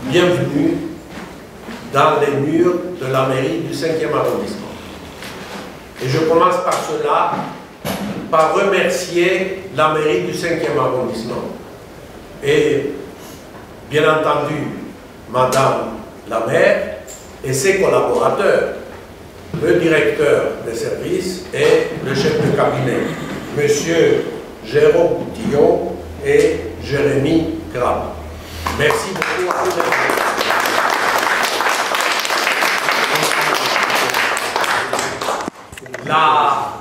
bienvenue dans les murs de la mairie du 5e arrondissement. Et je commence par cela, par remercier la mairie du 5e arrondissement et bien entendu Madame la maire et ses collaborateurs, le directeur des services et le chef de cabinet, Monsieur Jérôme Coutillon et Jérémy Grab. Merci beaucoup à tous. La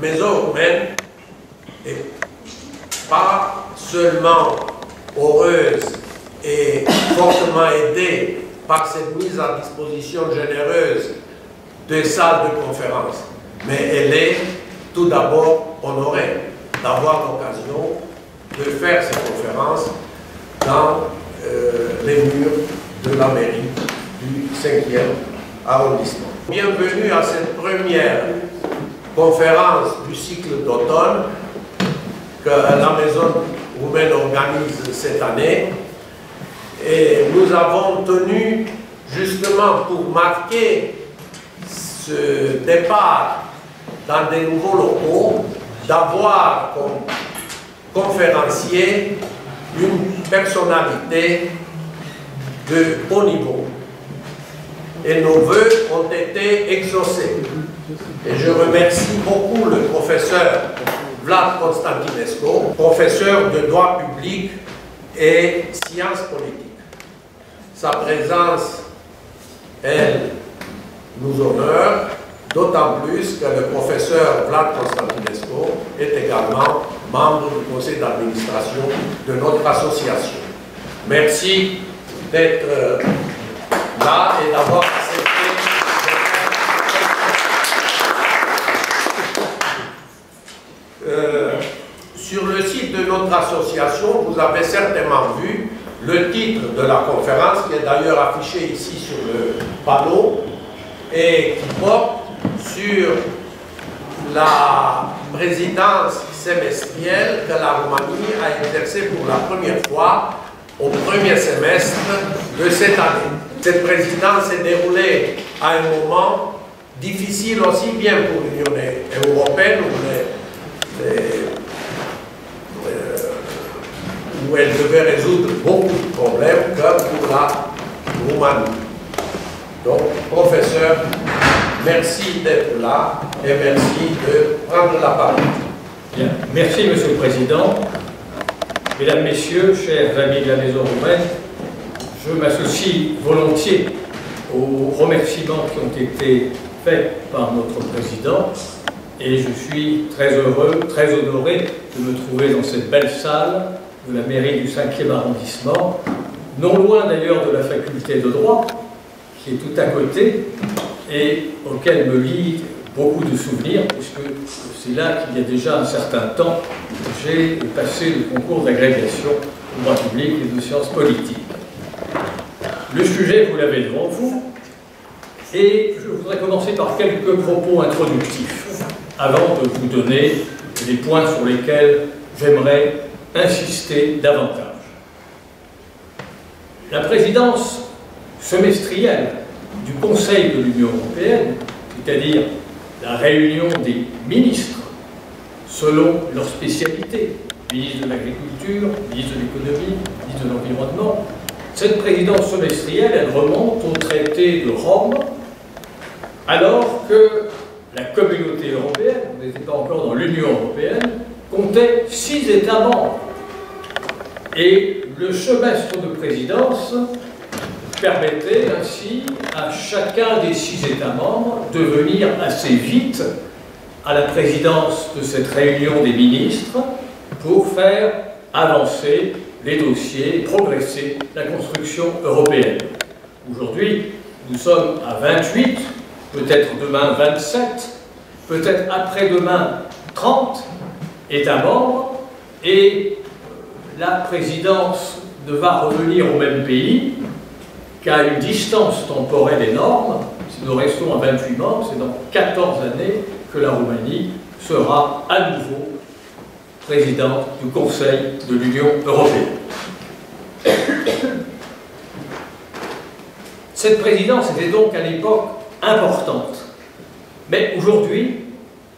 maison roumaine n'est pas seulement heureuse et fortement aidée par cette mise à disposition généreuse de salles de conférence, mais elle est tout d'abord honorée d'avoir l'occasion de faire ces conférences dans les murs de la mairie du 5e arrondissement. Bienvenue à cette première conférence du cycle d'automne que la maison roumaine organise cette année. Et nous avons tenu, justement pour marquer ce départ dans des nouveaux locaux, d'avoir comme conférencier une personnalité de haut niveau. Et nos vœux ont été exaucés. Et je remercie beaucoup le professeur Vlad Constantinescu, professeur de droit public et sciences politiques. Sa présence, elle, nous honore, d'autant plus que le professeur Vlad Constantinescu est également membre du conseil d'administration de notre association. Merci d'être là et d'avoir accepté. Sur le site de notre association, vous avez certainement vu le titre de la conférence, qui est d'ailleurs affiché ici sur le panneau, et qui porte sur la présidence semestrielle que la Roumanie a exercée pour la première fois au premier semestre de cette année. Cette présidence s'est déroulée à un moment difficile aussi bien pour l'Union européenne, où elle devait résoudre beaucoup de problèmes, comme pour la Roumanie. Donc, professeur, merci d'être là et merci de prendre la parole. Bien. Merci, Monsieur le Président. Mesdames, Messieurs, chers amis de la Maison roumaine, je m'associe volontiers aux remerciements qui ont été faits par notre Président et je suis très heureux, très honoré de me trouver dans cette belle salle de la mairie du 5e arrondissement, non loin d'ailleurs de la faculté de droit, qui est tout à côté et auquel me lient beaucoup de souvenirs, puisque c'est là qu'il y a déjà un certain temps j'ai passé le concours d'agrégation au droit public et de sciences politiques. Le sujet, vous l'avez devant vous, et je voudrais commencer par quelques propos introductifs, avant de vous donner les points sur lesquels j'aimerais insister davantage. La présidence semestrielle du Conseil de l'Union européenne, c'est-à-dire la réunion des ministres selon leur spécialité, ministre de l'Agriculture, ministre de l'Économie, ministre de l'Environnement, cette présidence semestrielle, elle remonte au traité de Rome, alors que la communauté européenne, on n'était pas encore dans l'Union européenne, comptait 6 États membres. Et le semestre de présidence permettait ainsi à chacun des 6 États membres de venir assez vite à la présidence de cette réunion des ministres pour faire avancer les dossiers, progresser la construction européenne. Aujourd'hui, nous sommes à 28, peut-être demain 27, peut-être après-demain 30 États membres, et la présidence ne va revenir au même pays qu'à une distance temporelle énorme. Si nous restons à 28 membres, c'est dans 14 années que la Roumanie sera à nouveau présidente du Conseil de l'Union européenne. Cette présidence était donc à l'époque importante. Mais aujourd'hui,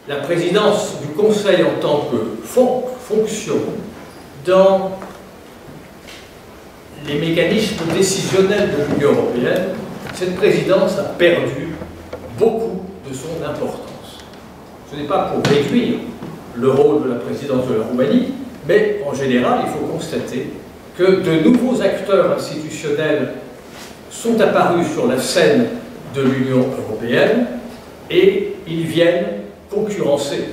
la présidence du Conseil en tant que fonction dans les mécanismes décisionnels de l'Union européenne, cette présidence a perdu beaucoup de son importance. Ce n'est pas pour réduire le rôle de la présidence de la Roumanie, mais en général, il faut constater que de nouveaux acteurs institutionnels sont apparus sur la scène de l'Union européenne et ils viennent concurrencer,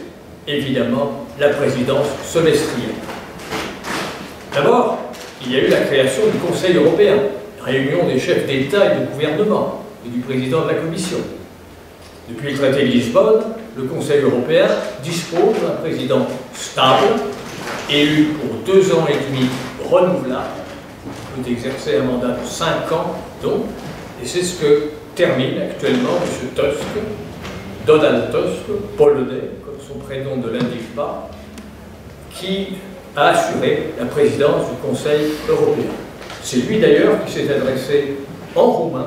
évidemment, la présidence semestrielle. D'abord, il y a eu la création du Conseil européen, réunion des chefs d'État et de gouvernement et du président de la Commission. Depuis le traité de Lisbonne, le Conseil européen dispose d'un président stable, élu pour 2 ans et demi renouvelables, qui peut exercer un mandat de 5 ans, donc, et c'est ce que termine actuellement M. Tusk, Donald Tusk, polonais, comme son prénom ne l'indique pas, qui a assuré la présidence du Conseil européen. C'est lui d'ailleurs qui s'est adressé en roumain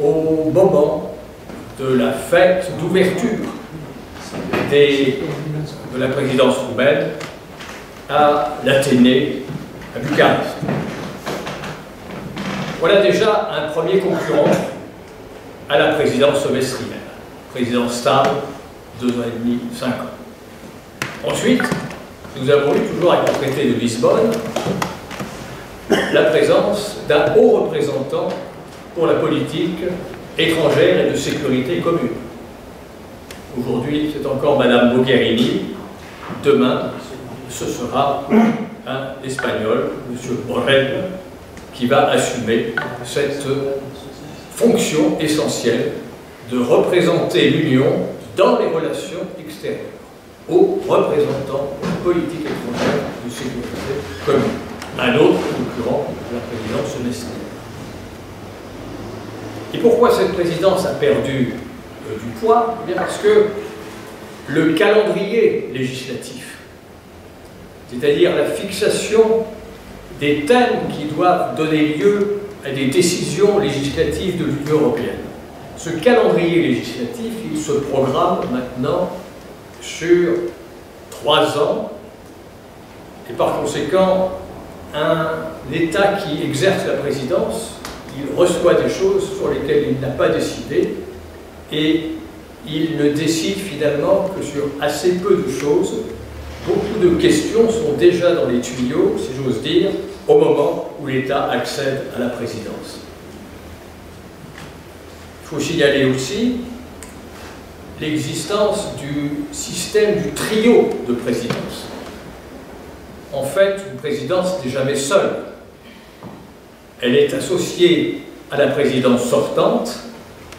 au moment de la fête d'ouverture de la présidence roumaine à l'Athénée, à Bucarest. Voilà déjà un premier concurrent à la présidence semestrielle. Présidence stable, 2 ans et demi, 5 ans. Ensuite, nous avons eu, toujours avec le traité de Lisbonne, la présence d'un haut représentant pour la politique étrangère et de sécurité commune. Aujourd'hui, c'est encore Madame Mogherini. Demain, ce sera un Espagnol, M. Borrell, qui va assumer cette fonction essentielle de représenter l'Union dans les relations extérieures, aux représentants politique étrangère de sécurité commune. Un autre concurrent de la présidence semestrielle. Et pourquoi cette présidence a perdu du poids? Eh bien parce que le calendrier législatif, c'est-à-dire la fixation des thèmes qui doivent donner lieu à des décisions législatives de l'Union européenne. Ce calendrier législatif, il se programme maintenant sur 3 ans, et par conséquent, un État qui exerce la présidence, il reçoit des choses sur lesquelles il n'a pas décidé, et il ne décide finalement que sur assez peu de choses. Beaucoup de questions sont déjà dans les tuyaux, si j'ose dire, au moment où l'État accède à la présidence. Il faut signaler aussi l'existence du système du trio de présidence. En fait, une présidence n'est jamais seule. Elle est associée à la présidence sortante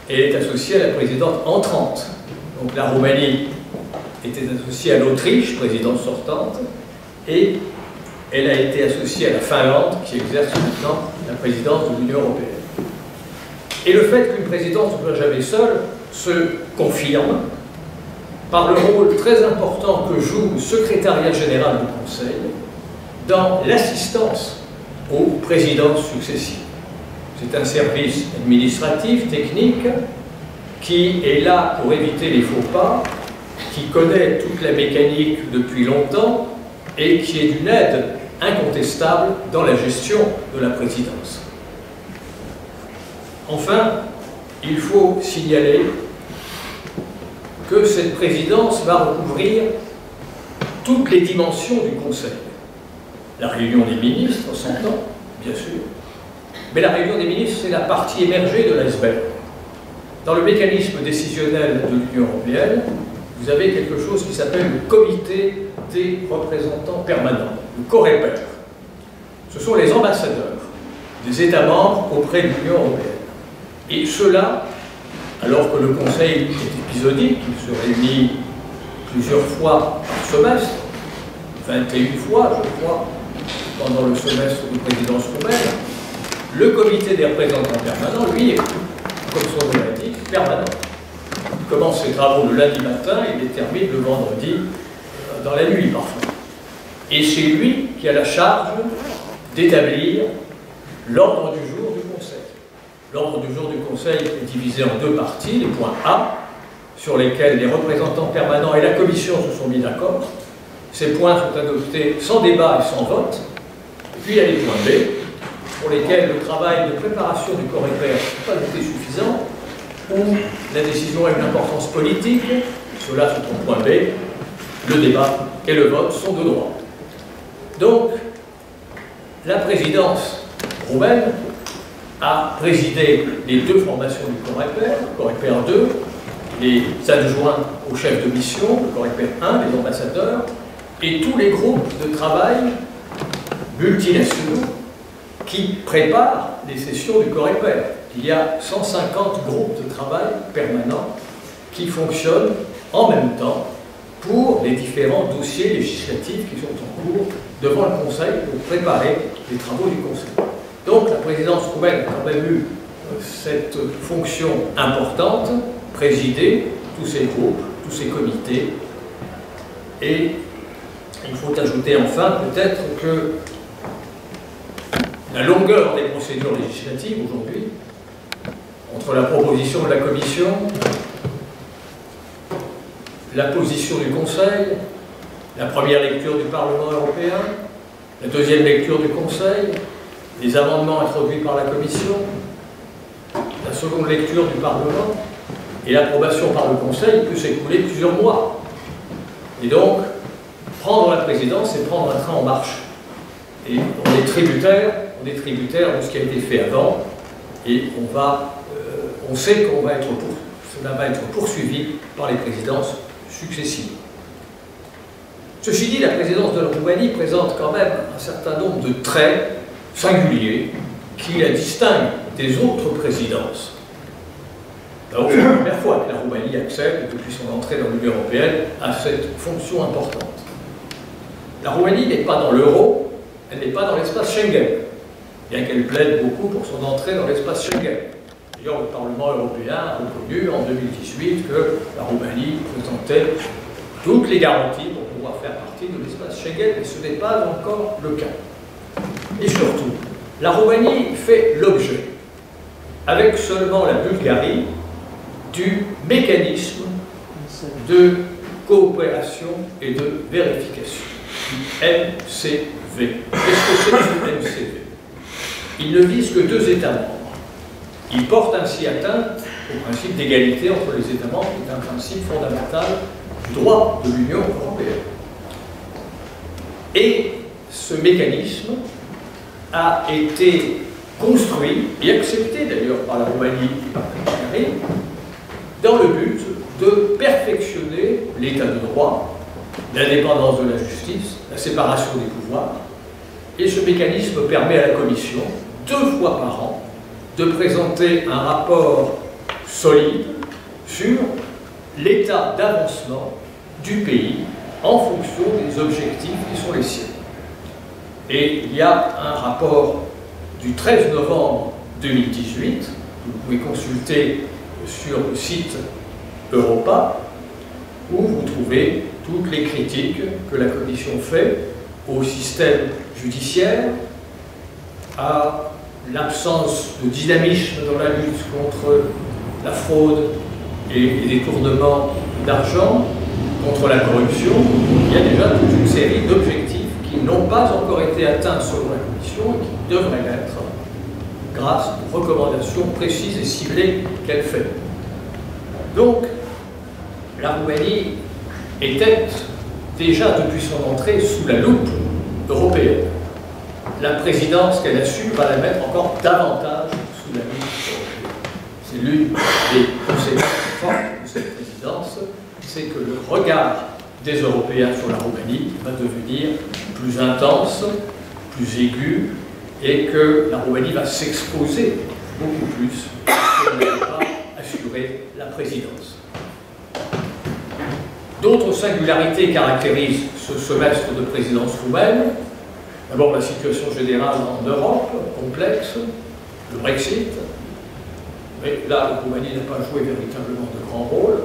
et elle est associée à la présidence entrante. Donc la Roumanie était associée à l'Autriche, présidence sortante, et elle a été associée à la Finlande, qui exerce maintenant la présidence de l'Union européenne. Et le fait qu'une présidence ne soit jamais seule se confirme par le rôle très important que joue le secrétariat général du Conseil dans l'assistance aux présidences successives. C'est un service administratif, technique, qui est là pour éviter les faux pas, qui connaît toute la mécanique depuis longtemps et qui est d'une aide incontestable dans la gestion de la présidence. Enfin, il faut signaler que cette présidence va recouvrir toutes les dimensions du Conseil. La réunion des ministres s'entend, bien sûr, mais la réunion des ministres, c'est la partie émergée de l'iceberg. Dans le mécanisme décisionnel de l'Union européenne, vous avez quelque chose qui s'appelle le comité des représentants permanents, le COREPER. Ce sont les ambassadeurs des États membres auprès de l'Union européenne. Et ceux-là, alors que le Conseil est épisodique, il se réunit plusieurs fois par semestre, 21 fois, je crois, pendant le semestre de présidence roumaine, le comité des représentants permanents, lui, est, comme son nom l'indique, permanent. Il commence ses travaux le lundi matin et les termine le vendredi dans la nuit parfois. Et c'est lui qui a la charge d'établir l'ordre du jour du Conseil. L'ordre du jour du Conseil est divisé en deux parties, les points A, sur lesquels les représentants permanents et la Commission se sont mis d'accord. Ces points sont adoptés sans débat et sans vote. Et puis il y a les points B, pour lesquels le travail de préparation du Coreper n'a pas été suffisant, où la décision a une importance politique. Cela sont en point B. Le débat et le vote sont de droit. Donc, la présidence roumaine a présidé les deux formations du Coreper, le Coreper 2, les adjoints au chef de mission, le Coreper 1, les ambassadeurs, et tous les groupes de travail multinationaux qui préparent les sessions du Coreper. Il y a 150 groupes de travail permanents qui fonctionnent en même temps pour les différents dossiers législatifs qui sont en cours devant le Conseil pour préparer les travaux du Conseil. Donc la présidence roumaine a quand même eu cette fonction importante, présider tous ces groupes, tous ces comités. Et il faut ajouter enfin peut-être que la longueur des procédures législatives aujourd'hui, entre la proposition de la Commission, la position du Conseil, la première lecture du Parlement européen, la deuxième lecture du Conseil, les amendements introduits par la Commission, la seconde lecture du Parlement et l'approbation par le Conseil peut s'écouler plusieurs mois. Et donc, prendre la présidence, c'est prendre un train en marche. Et on est tributaire de ce qui a été fait avant, et on sait que cela va être poursuivi par les présidences successives. Ceci dit, la présidence de la Roumanie présente quand même un certain nombre de traits singuliers qui la distinguent des autres présidences. Alors, c'est la première fois que la Roumanie accède, depuis son entrée dans l'Union européenne, à cette fonction importante. La Roumanie n'est pas dans l'euro, elle n'est pas dans l'espace Schengen, bien qu'elle plaide beaucoup pour son entrée dans l'espace Schengen. D'ailleurs, le Parlement européen a reconnu en 2018 que la Roumanie présentait toutes les garanties pour pouvoir faire partie de l'espace Schengen, mais ce n'est pas encore le cas. Et surtout, la Roumanie fait l'objet, avec seulement la Bulgarie, du mécanisme de coopération et de vérification, du MCV. Qu'est-ce que c'est que le MCV? Il ne vise que 2 États membres. Il porte ainsi atteinte au principe d'égalité entre les États membres, qui est un principe fondamental du droit de l'Union européenne. Et ce mécanisme a été construit et accepté d'ailleurs par la Roumanie et par la Bulgarie dans le but de perfectionner l'état de droit, l'indépendance de la justice, la séparation des pouvoirs. Et ce mécanisme permet à la Commission, 2 fois par an, de présenter un rapport solide sur l'état d'avancement du pays en fonction des objectifs qui sont les siens. Et il y a un rapport du 13 novembre 2018, que vous pouvez consulter sur le site Europa, où vous trouvez toutes les critiques que la Commission fait au système judiciaire, à l'absence de dynamisme dans la lutte contre la fraude et les détournements d'argent, contre la corruption. Il y a déjà toute une série d'objectifs qui n'ont pas encore été atteints selon la Commission et qui devraient l'être grâce aux recommandations précises et ciblées qu'elle fait. Donc, la Roumanie était déjà depuis son entrée sous la loupe européenne. La présidence qu'elle assume va la mettre encore davantage sous la loupe européenne. C'est l'une des conséquences fortes de cette présidence, c'est que le regard des Européens sur la Roumanie va devenir plus intense, plus aigu, et que la Roumanie va s'exposer beaucoup plus si elle n'avait pas assuré la présidence. D'autres singularités caractérisent ce semestre de présidence roumaine. D'abord la situation générale en Europe, complexe, le Brexit. Mais là, la Roumanie n'a pas joué véritablement de grand rôle.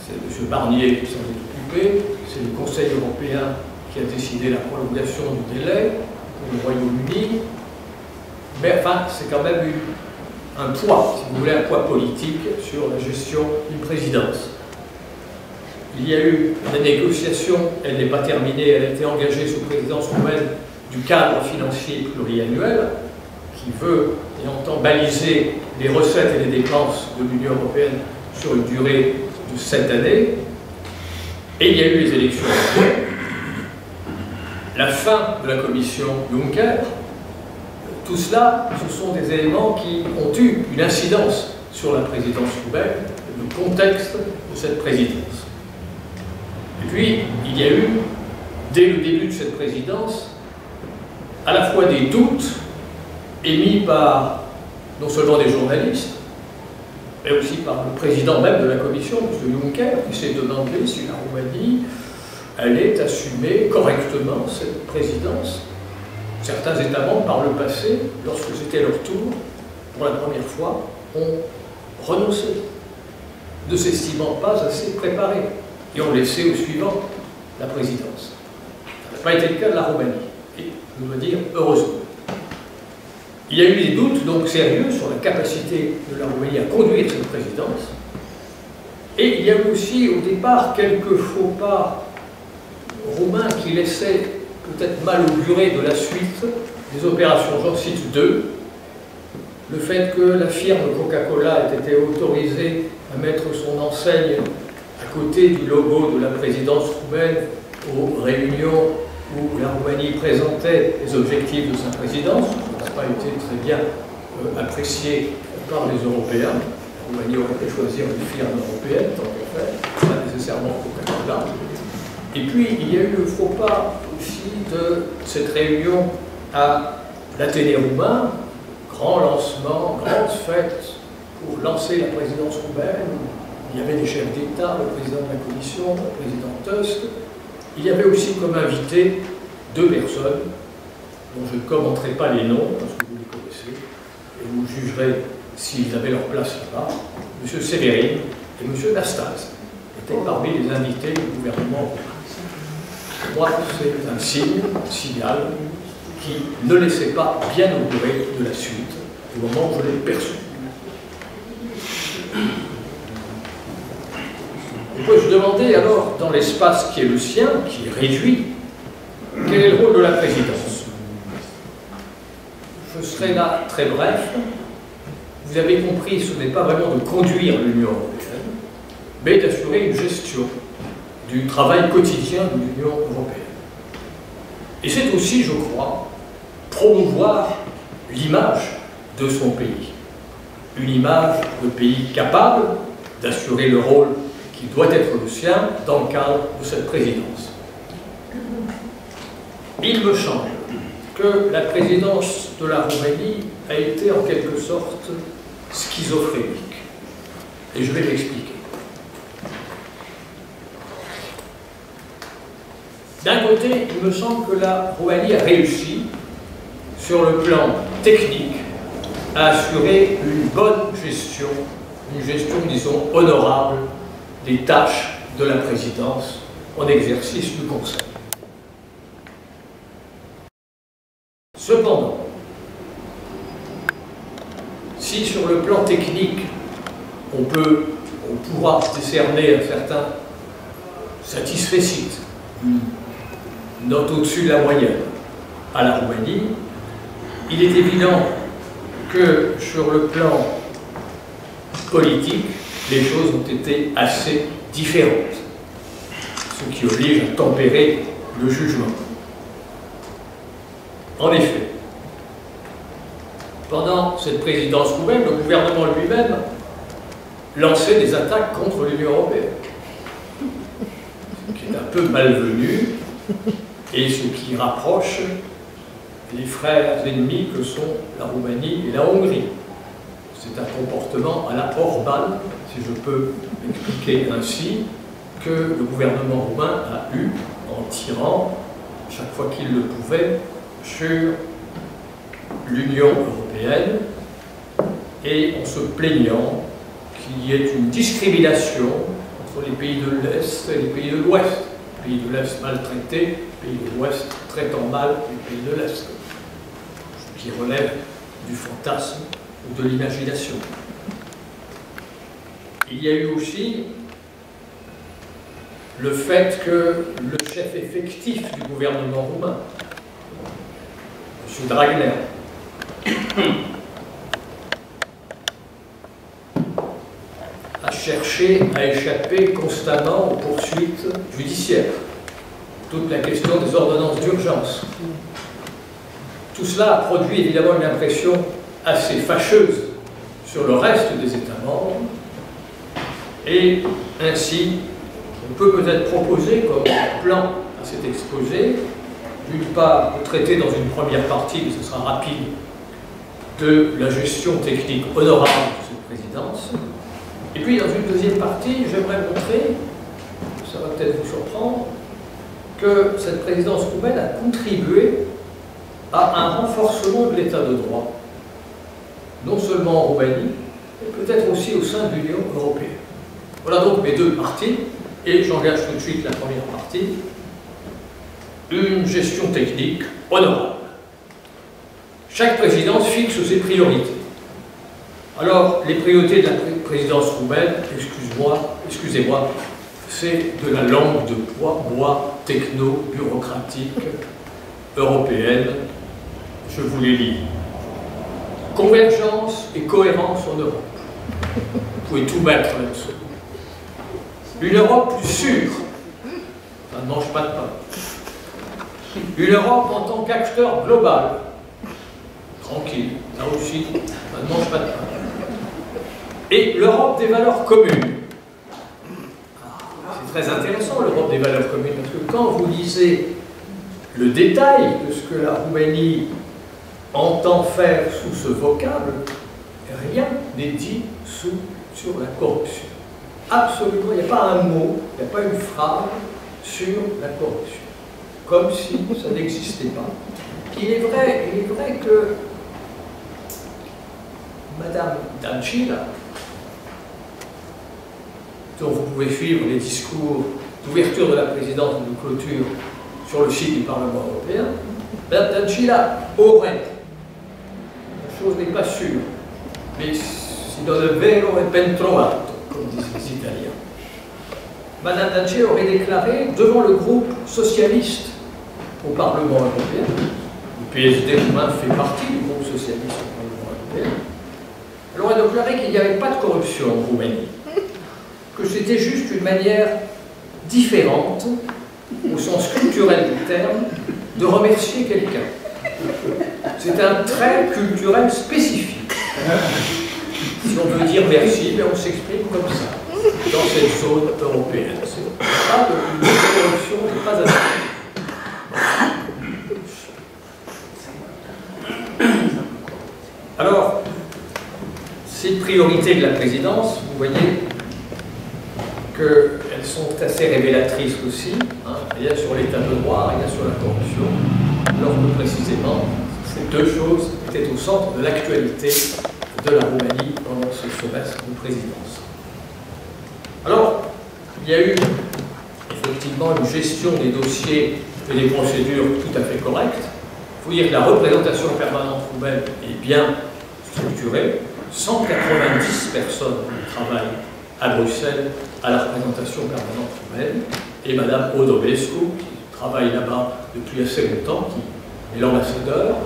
C'est M. Barnier qui s'en est occupé. C'est le Conseil européen qui a décidé la prolongation du délai pour le Royaume-Uni. Mais enfin, c'est quand même un poids, si vous voulez, un poids politique sur la gestion d'une présidence. Il y a eu des négociations, elle n'est pas terminée, elle a été engagée sous présidence roumaine du cadre financier pluriannuel qui veut et entend baliser les recettes et les dépenses de l'Union européenne sur une durée de 7 années. Et il y a eu les élections européennes, la fin de la commission Juncker. Tout cela, ce sont des éléments qui ont eu une incidence sur la présidence roumaine, le contexte de cette présidence. Et puis, il y a eu, dès le début de cette présidence, à la fois des doutes émis par non seulement des journalistes, mais aussi par le président même de la Commission, M. Juncker, qui s'est demandé si la Roumanie allait assumer correctement cette présidence. Certains États membres, par le passé, lorsque c'était leur tour, pour la première fois, ont renoncé, ne s'estimant pas assez préparés, et ont laissé au suivant la présidence. Ça n'a pas été le cas de la Roumanie, et je dois dire heureusement. Il y a eu des doutes donc sérieux sur la capacité de la Roumanie à conduire cette présidence, et il y a eu aussi au départ quelques faux pas roumains qui laissaient peut-être mal augurer de la suite des opérations. J'en cite deux. Le fait que la firme Coca-Cola ait été autorisée à mettre son enseigne à côté du logo de la présidence roumaine aux réunions où la Roumanie présentait les objectifs de sa présidence, ça n'a pas été très bien apprécié par les Européens. La Roumanie aurait pu choisir une firme européenne, tant qu'à faire, pas nécessairement Coca-Cola. Et puis, il y a eu le faux pas aussi de cette réunion à l'Athénée roumain, grand lancement, grande fête pour lancer la présidence roumaine. Il y avait des chefs d'État, le président de la Commission, le président Tusk. Il y avait aussi comme invité deux personnes, dont je ne commenterai pas les noms, parce que vous les connaissez, et vous jugerez s'ils avaient leur place là-bas, M. Sévérine et M. Nastase étaient parmi les invités du gouvernement roumain. Pour moi, c'est un signe, un signal, qui ne laissait pas bien augurer de la suite, au moment où je l'ai perçu. Et puis je demandais alors, dans l'espace qui est le sien, qui est réduit, quel est le rôle de la présidence. Je serai là très bref. Vous avez compris, ce n'est pas vraiment de conduire l'Union européenne, mais d'assurer une gestion du travail quotidien de l'Union européenne. Et c'est aussi, je crois, promouvoir l'image de son pays. Une image de pays capable d'assurer le rôle qui doit être le sien dans le cadre de cette présidence. Il me semble que la présidence de la Roumanie a été en quelque sorte schizophrénique. Et je vais l'expliquer. D'un côté, il me semble que la Roumanie a réussi, sur le plan technique, à assurer une bonne gestion, une gestion, disons, honorable des tâches de la présidence en exercice du Conseil. Cependant, si sur le plan technique, on pourra décerner un certain satisfecit, une note au-dessus de la moyenne à la Roumanie, il est évident que sur le plan politique, les choses ont été assez différentes, ce qui oblige à tempérer le jugement. En effet, pendant cette présidence roumaine, le gouvernement lui-même lançait des attaques contre l'Union européenne, ce qui est un peu malvenu et ce qui rapproche les frères ennemis que sont la Roumanie et la Hongrie. C'est un comportement à la Orban, si je peux m'expliquer ainsi, que le gouvernement roumain a eu en tirant, chaque fois qu'il le pouvait, sur l'Union européenne et en se plaignant qu'il y ait une discrimination entre les pays de l'Est et les pays de l'Ouest. Les pays de l'Est maltraités, les pays de l'Ouest traitant mal les pays de l'Est. Ce qui relève du fantasme ou de l'imagination. Il y a eu aussi le fait que le chef effectif du gouvernement roumain, M. Dragnea, a cherché à échapper constamment aux poursuites judiciaires. Toute la question des ordonnances d'urgence. Tout cela a produit évidemment une impression assez fâcheuse sur le reste des États membres, et ainsi on peut peut-être proposer comme plan à cet exposé, d'une part, de traiter dans une première partie, mais ce sera rapide, de la gestion technique honorable de cette présidence. Et puis, dans une deuxième partie, j'aimerais montrer, ça va peut-être vous surprendre, que cette présidence roumaine a contribué à un renforcement de l'état de droit, non seulement en Roumanie, mais peut-être aussi au sein de l'Union européenne. Voilà donc mes deux parties, et j'engage tout de suite la première partie. Une gestion technique honorable. Chaque présidence fixe ses priorités. Alors, les priorités de la présidence roumaine, excusez-moi, c'est de la langue de bois techno-bureaucratique européenne. Je vous les lis. Convergence et cohérence en Europe. Vous pouvez tout mettre là-dessus. Une Europe plus sûre. Ça ne mange pas de pain. Une Europe en tant qu'acteur global. Tranquille. Là aussi, ça ne mange pas de pain. Et l'Europe des valeurs communes. C'est très intéressant, l'Europe des valeurs communes, parce que quand vous lisez le détail de ce que la Roumanie entend faire sous ce vocable, rien n'est dit sur la corruption. Absolument, il n'y a pas un mot, il n'y a pas une phrase sur la corruption. Comme si ça n'existait pas. Il est vrai que Madame Dăncilă, dont vous pouvez suivre les discours d'ouverture de la présidence ou de clôture sur le site du Parlement européen, Madame Dăncilă aurait, la chose n'est pas sûre, mais si dans le vero è ben trovato, comme disent les Italiens, Madame Dăncilă aurait déclaré devant le groupe socialiste au Parlement européen, le PSD roumain fait partie du groupe socialiste au Parlement européen, elle aurait déclaré qu'il n'y avait pas de corruption en Roumanie, que c'était juste une manière différente, au sens culturel du terme, de remercier quelqu'un. C'est un trait culturel spécifique. Si on veut dire merci, on s'exprime comme ça, dans cette zone européenne. La corruption n'est pas adaptée. Alors, ces priorités de la présidence, vous voyez qu'elles sont assez révélatrices aussi. Il y a sur l'état de droit, il y a sur la corruption, alors que précisément, ces deux choses étaient au centre de l'actualité de la Roumanie pendant ce semestre de présidence. Alors, il y a eu effectivement une gestion des dossiers et des procédures tout à fait correctes. Il faut dire que la représentation permanente roumaine est bien structurée. 190 personnes travaillent à Bruxelles à la représentation permanente roumaine, et Mme Odobescu, qui travaille là-bas depuis assez longtemps, qui est l'ambassadeur,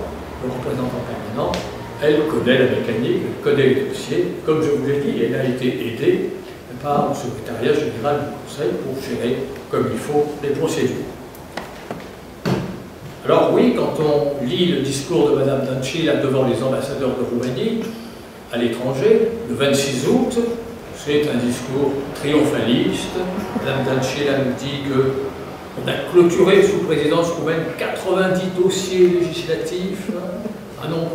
le représentant permanent, elle connaît la mécanique, elle connaît les dossiers. Comme je vous l'ai dit, elle a été aidée par le secrétariat général du Conseil pour gérer comme il faut les procédures. Alors oui, quand on lit le discours de Mme Dăncilă devant les ambassadeurs de Roumanie à l'étranger, le 26 août, c'est un discours triomphaliste. Mme Dăncilă nous dit qu'on a clôturé sous présidence roumaine 90 dossiers législatifs. Ah non,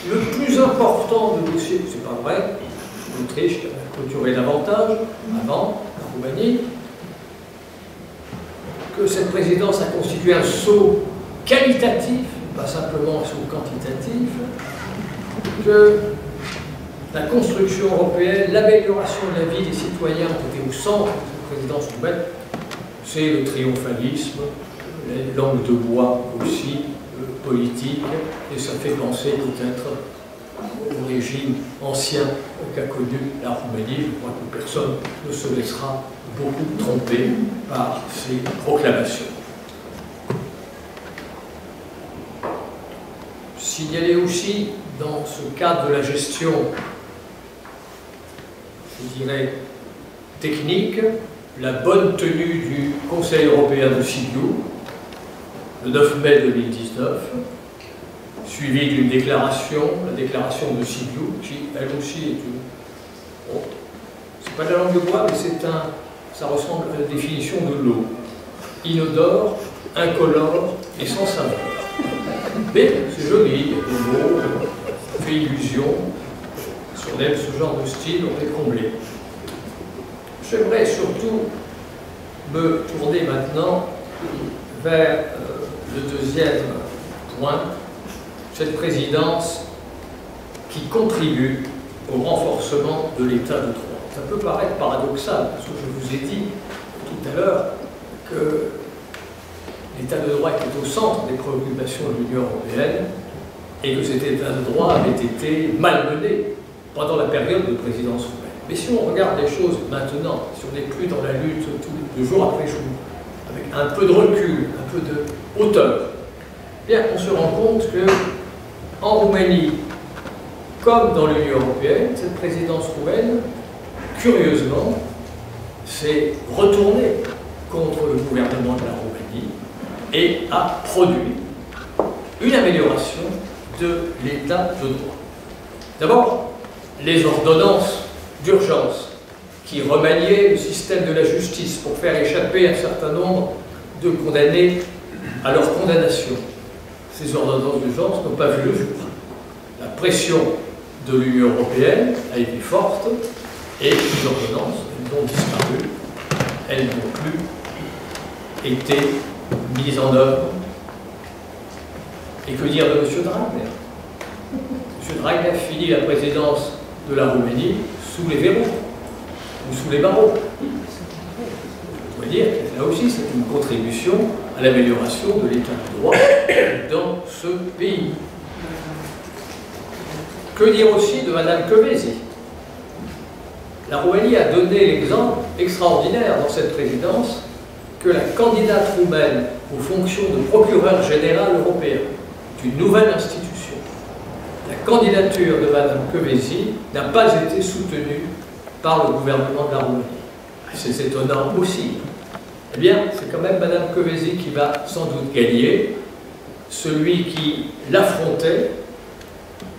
le plus important de dossiers, c'est pas vrai, l'Autriche a clôturé davantage avant la Roumanie, que cette présidence a constitué un saut qualitatif, pas simplement un saut quantitatif, que la construction européenne, l'amélioration de la vie des citoyens ont été au centre de cette présidence roumaine. C'est le triomphalisme, les langues de bois aussi, politique, et ça fait penser peut-être au régime ancien qu'a connu la Roumanie. Je crois que personne ne se laissera beaucoup tromper par ces proclamations. Signaler aussi, dans ce cadre de la gestion, je dirais, technique, la bonne tenue du Conseil européen de Sibiu, le 9 mai 2019, suivi d'une déclaration, la déclaration de Sibiu, qui elle aussi est une... Bon, c'est pas de la langue de bois, mais ça ressemble à la définition de l'eau. Inodore, incolore et sans saveur. Mais c'est joli, il y a des mots, ça fait illusion. Si on aime ce genre de style, on est comblé. J'aimerais surtout me tourner maintenant vers le deuxième point, cette présidence qui contribue au renforcement de l'état de droit. Ça peut paraître paradoxal, parce que je vous ai dit tout à l'heure que l'état de droit était au centre des préoccupations de l'Union européenne et que cet état de droit avait été malmené pendant la période de présidence roumaine. Mais si on regarde les choses maintenant, si on n'est plus dans la lutte de jour après jour, avec un peu de recul, un peu de hauteur, eh bien, on se rend compte que en Roumanie, comme dans l'Union européenne, cette présidence roumaine, curieusement, s'est retournée contre le gouvernement de la Roumanie et a produit une amélioration de l'état de droit. D'abord, les ordonnances d'urgence qui remaniaient le système de la justice pour faire échapper un certain nombre de condamnés à leur condamnation. Ces ordonnances d'urgence n'ont pas vu le jour. La pression de l'Union européenne a été forte et les ordonnances, elles ont disparu, elles n'ont plus été mises en œuvre. Et que dire de M. Dragnea? M. Dragnea finit la présidence de la Roumanie sous les verrous, ou sous les barreaux. On doit dire que là aussi, c'est une contribution à l'amélioration de l'état de droit dans ce pays. Que dire aussi de Mme Kövesi? La Roumanie a donné l'exemple extraordinaire dans cette présidence que la candidate roumaine aux fonctions de procureur général européen, d'une nouvelle institution, la candidature de Mme Kövesi n'a pas été soutenue par le gouvernement de la Roumanie. C'est étonnant aussi. Eh bien, c'est quand même Mme Kövesi qui va sans doute gagner. Celui qui l'affrontait,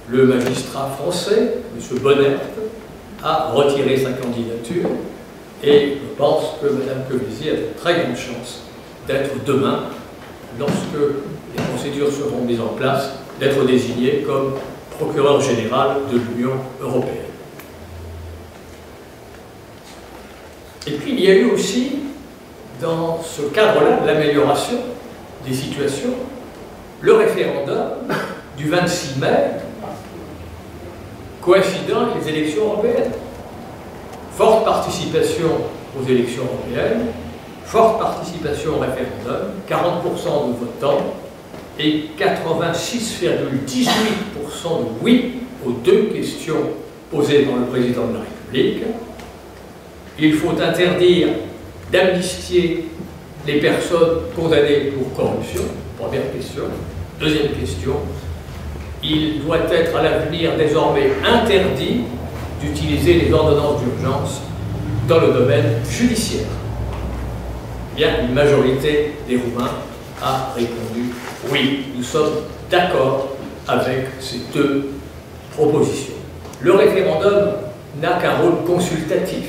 le magistrat français, M. Bonnert, a retiré sa candidature et je pense que Mme Kövesi a de très grandes chances d'être demain, lorsque les procédures seront mises en place, d'être désignée comme procureur général de l'Union européenne. Et puis il y a eu aussi, dans ce cadre-là de l'amélioration des situations, le référendum du 26 mai, coïncidant avec les élections européennes. Forte participation aux élections européennes, forte participation au référendum, 40% de votants et 86,18% de oui aux deux questions posées par le président de la République. Il faut interdire d'amnistier les personnes condamnées pour corruption, première question. Deuxième question, il doit être à l'avenir désormais interdit d'utiliser les ordonnances d'urgence dans le domaine judiciaire. Bien, une majorité des Roumains a répondu oui, nous sommes d'accord avec ces deux propositions. Le référendum n'a qu'un rôle consultatif.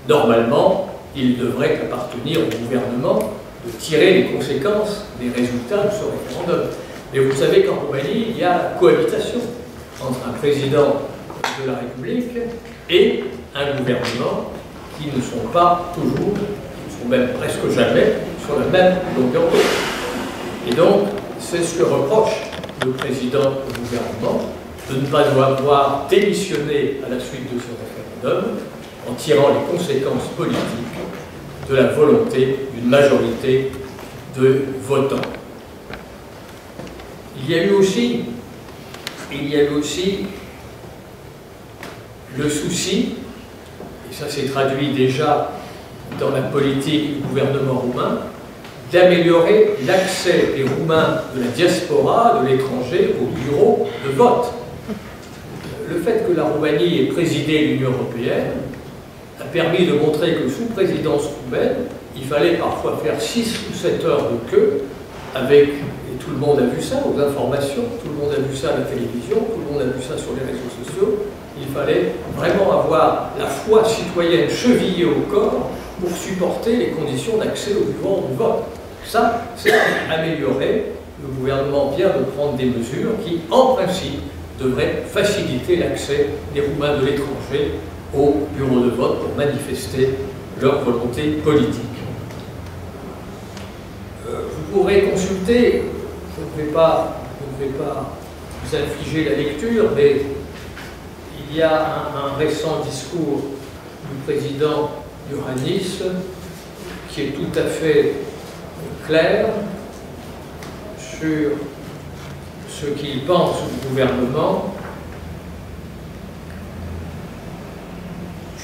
Normalement, il devrait appartenir au gouvernement de tirer les conséquences des résultats de ce référendum. Mais vous savez qu'en Roumanie, il y a cohabitation entre un président de la République et un gouvernement qui ne sont pas toujours, qui ne sont même presque jamais, sur la même longueur d'onde. Et donc, c'est ce que reproche le président du gouvernement, de ne pas avoir démissionné à la suite de ce référendum, en tirant les conséquences politiques de la volonté d'une majorité de votants. Il y a eu aussi il y a aussi le souci, et ça s'est traduit déjà dans la politique du gouvernement roumain, d'améliorer l'accès des Roumains de la diaspora, de l'étranger, aux bureaux de vote. Le fait que la Roumanie ait présidé l'Union européenne a permis de montrer que sous présidence roumaine, il fallait parfois faire 6 ou 7 heures de queue avec, et tout le monde a vu ça aux informations, tout le monde a vu ça à la télévision, tout le monde a vu ça sur les réseaux sociaux. Il fallait vraiment avoir la foi citoyenne chevillée au corps pour supporter les conditions d'accès au bureau de vote. Ça, c'est amélioré. Le gouvernement vient de prendre des mesures qui, en principe, devraient faciliter l'accès des Roumains de l'étranger au bureau de vote pour manifester leur volonté politique. Vous pourrez consulter, je ne vais pas vous infliger la lecture, mais il y a un récent discours du président Iohannis qui est tout à fait clair sur ce qu'il pense du gouvernement.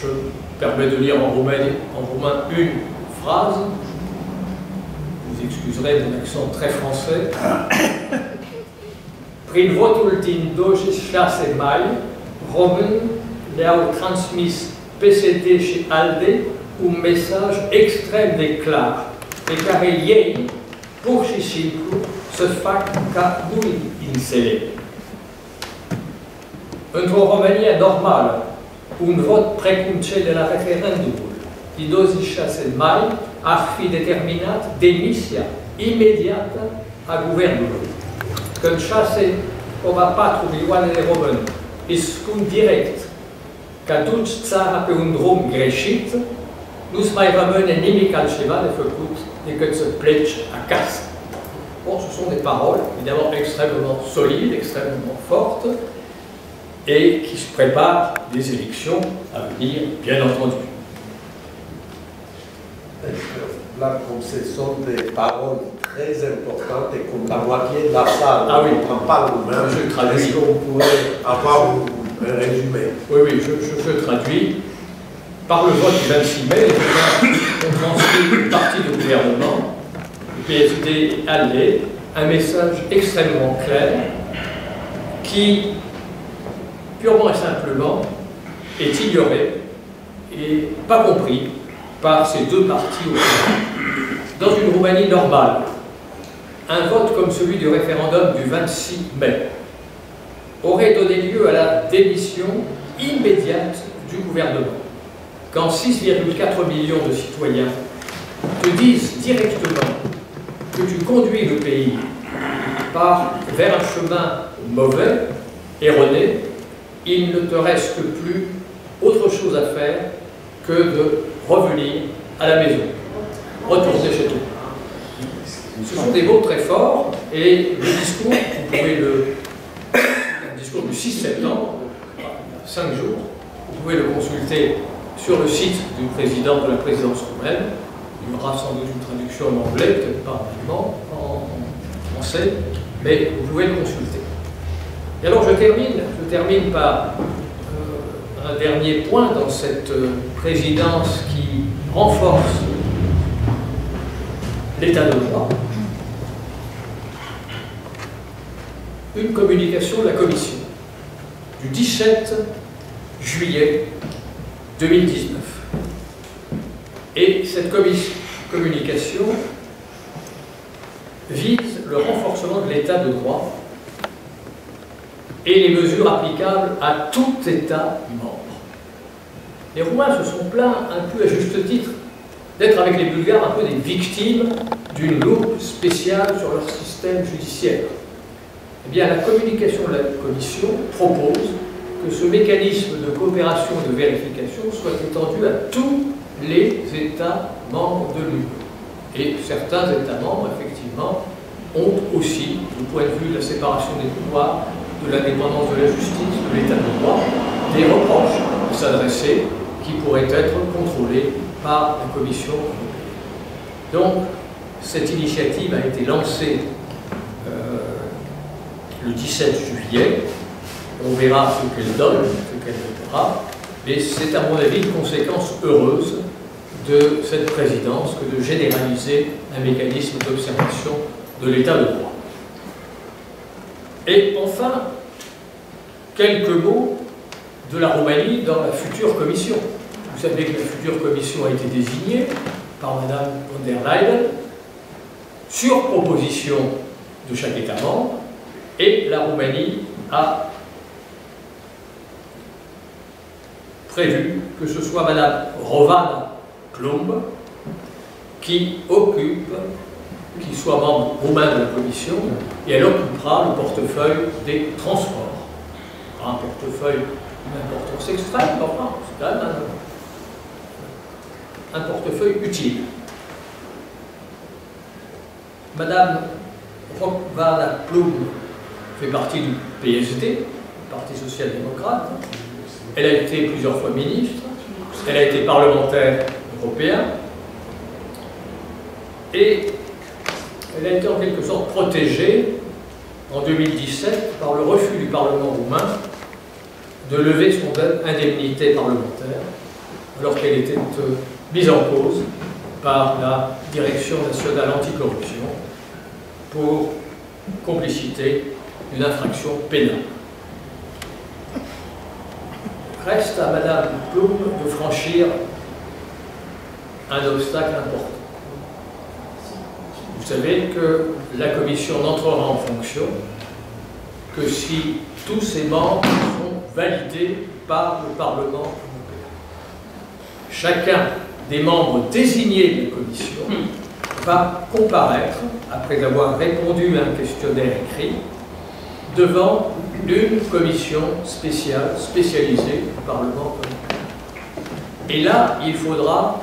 Je me permets de lire en roumain une phrase. Vous excuserez mon accent très français. Prin votul din 26 mai, români le-au transmis PSD și ALDE un mesaj extrem de clar, pe care ei, pur și simplu, să fac ca nu-i înțeleg. Într-o România normală, un vot precum cel de la referendumul din 26 mai ar fi determinat demisia imediată a guvernului. Când 6,4 milioane de români își spun direct că duci țara pe un drum greșit, nu-ți mai rămâne nimic altceva de făcut decât să pleci acasă. Bon, ce sont des paroles évidemment extrêmement solides, extrêmement fortes, et qui se préparent des élections à venir, bien entendu. Là, comme ce sont des paroles très importantes et comme la moitié de la salle ne comprend pas le roumain, est-ce qu'on pourrait avoir un résumé? Oui, je traduis. Par le vote du 26 mai, les Roumains ont transmis une partie du gouvernement, le PSD et ALDE, un message extrêmement clair qui, purement et simplement, est ignoré et pas compris par ces deux partis au Sénat. Dans une Roumanie normale, un vote comme celui du référendum du 26 mai aurait donné lieu à la démission immédiate du gouvernement. Quand 6,4 millions de citoyens te disent directement que tu conduis le pays vers un chemin mauvais, erroné, il ne te reste plus autre chose à faire que de revenir à la maison, retourner chez toi. Ce sont des mots très forts et le discours, vous pouvez le discours du 6 septembre, 5 jours, vous pouvez le consulter sur le site du président de la présidence roumaine. Il y aura sans doute une traduction en anglais, peut-être pas en allemand, en français, mais vous pouvez le consulter. Et alors je termine par un dernier point dans cette présidence qui renforce l'état de droit. Une communication de la Commission du 17 juillet 2019. Et cette communication vise le renforcement de l'état de droit et les mesures applicables à tout État membre. Les Roumains se sont plaints, un peu à juste titre, d'être avec les Bulgares un peu des victimes d'une loupe spéciale sur leur système judiciaire. Eh bien, la communication de la Commission propose que ce mécanisme de coopération et de vérification soit étendu à tous les États membres de l'Union. Et certains États membres, effectivement, ont aussi, du point de vue de la séparation des pouvoirs, de l'indépendance de la justice, de l'état de droit, des reproches à s'adresser qui pourraient être contrôlés par la Commission européenne. Donc, cette initiative a été lancée le 17 juillet On verra ce qu'elle donne, ce qu'elle donnera, mais c'est à mon avis une conséquence heureuse de cette présidence que de généraliser un mécanisme d'observation de l'état de droit. Et enfin, quelques mots de la Roumanie dans la future commission. Vous savez que la future commission a été désignée par Mme von der Leyen sur proposition de chaque État membre, et la Roumanie a prévu que ce soit Mme Rovana Plumb qui soit membre roumain de la commission, et elle occupera le portefeuille des transports. Un portefeuille d'importance extrême, mais enfin, c'est quand même un portefeuille utile. Madame Rovana Plumb fait partie du PSD, le Parti social-démocrate. Elle a été plusieurs fois ministre, elle a été parlementaire européen, et elle a été en quelque sorte protégée en 2017 par le refus du Parlement roumain de lever son indemnité parlementaire, alors qu'elle était mise en cause par la Direction nationale anticorruption pour complicité d'une infraction pénale. Reste à Mme Plumb de franchir un obstacle important. Vous savez que la Commission n'entrera en fonction que si tous ses membres sont validés par le Parlement européen. Chacun des membres désignés de la Commission va comparaître, après avoir répondu à un questionnaire écrit, devant une commission spéciale, spécialisée du Parlement européen. Et là, il faudra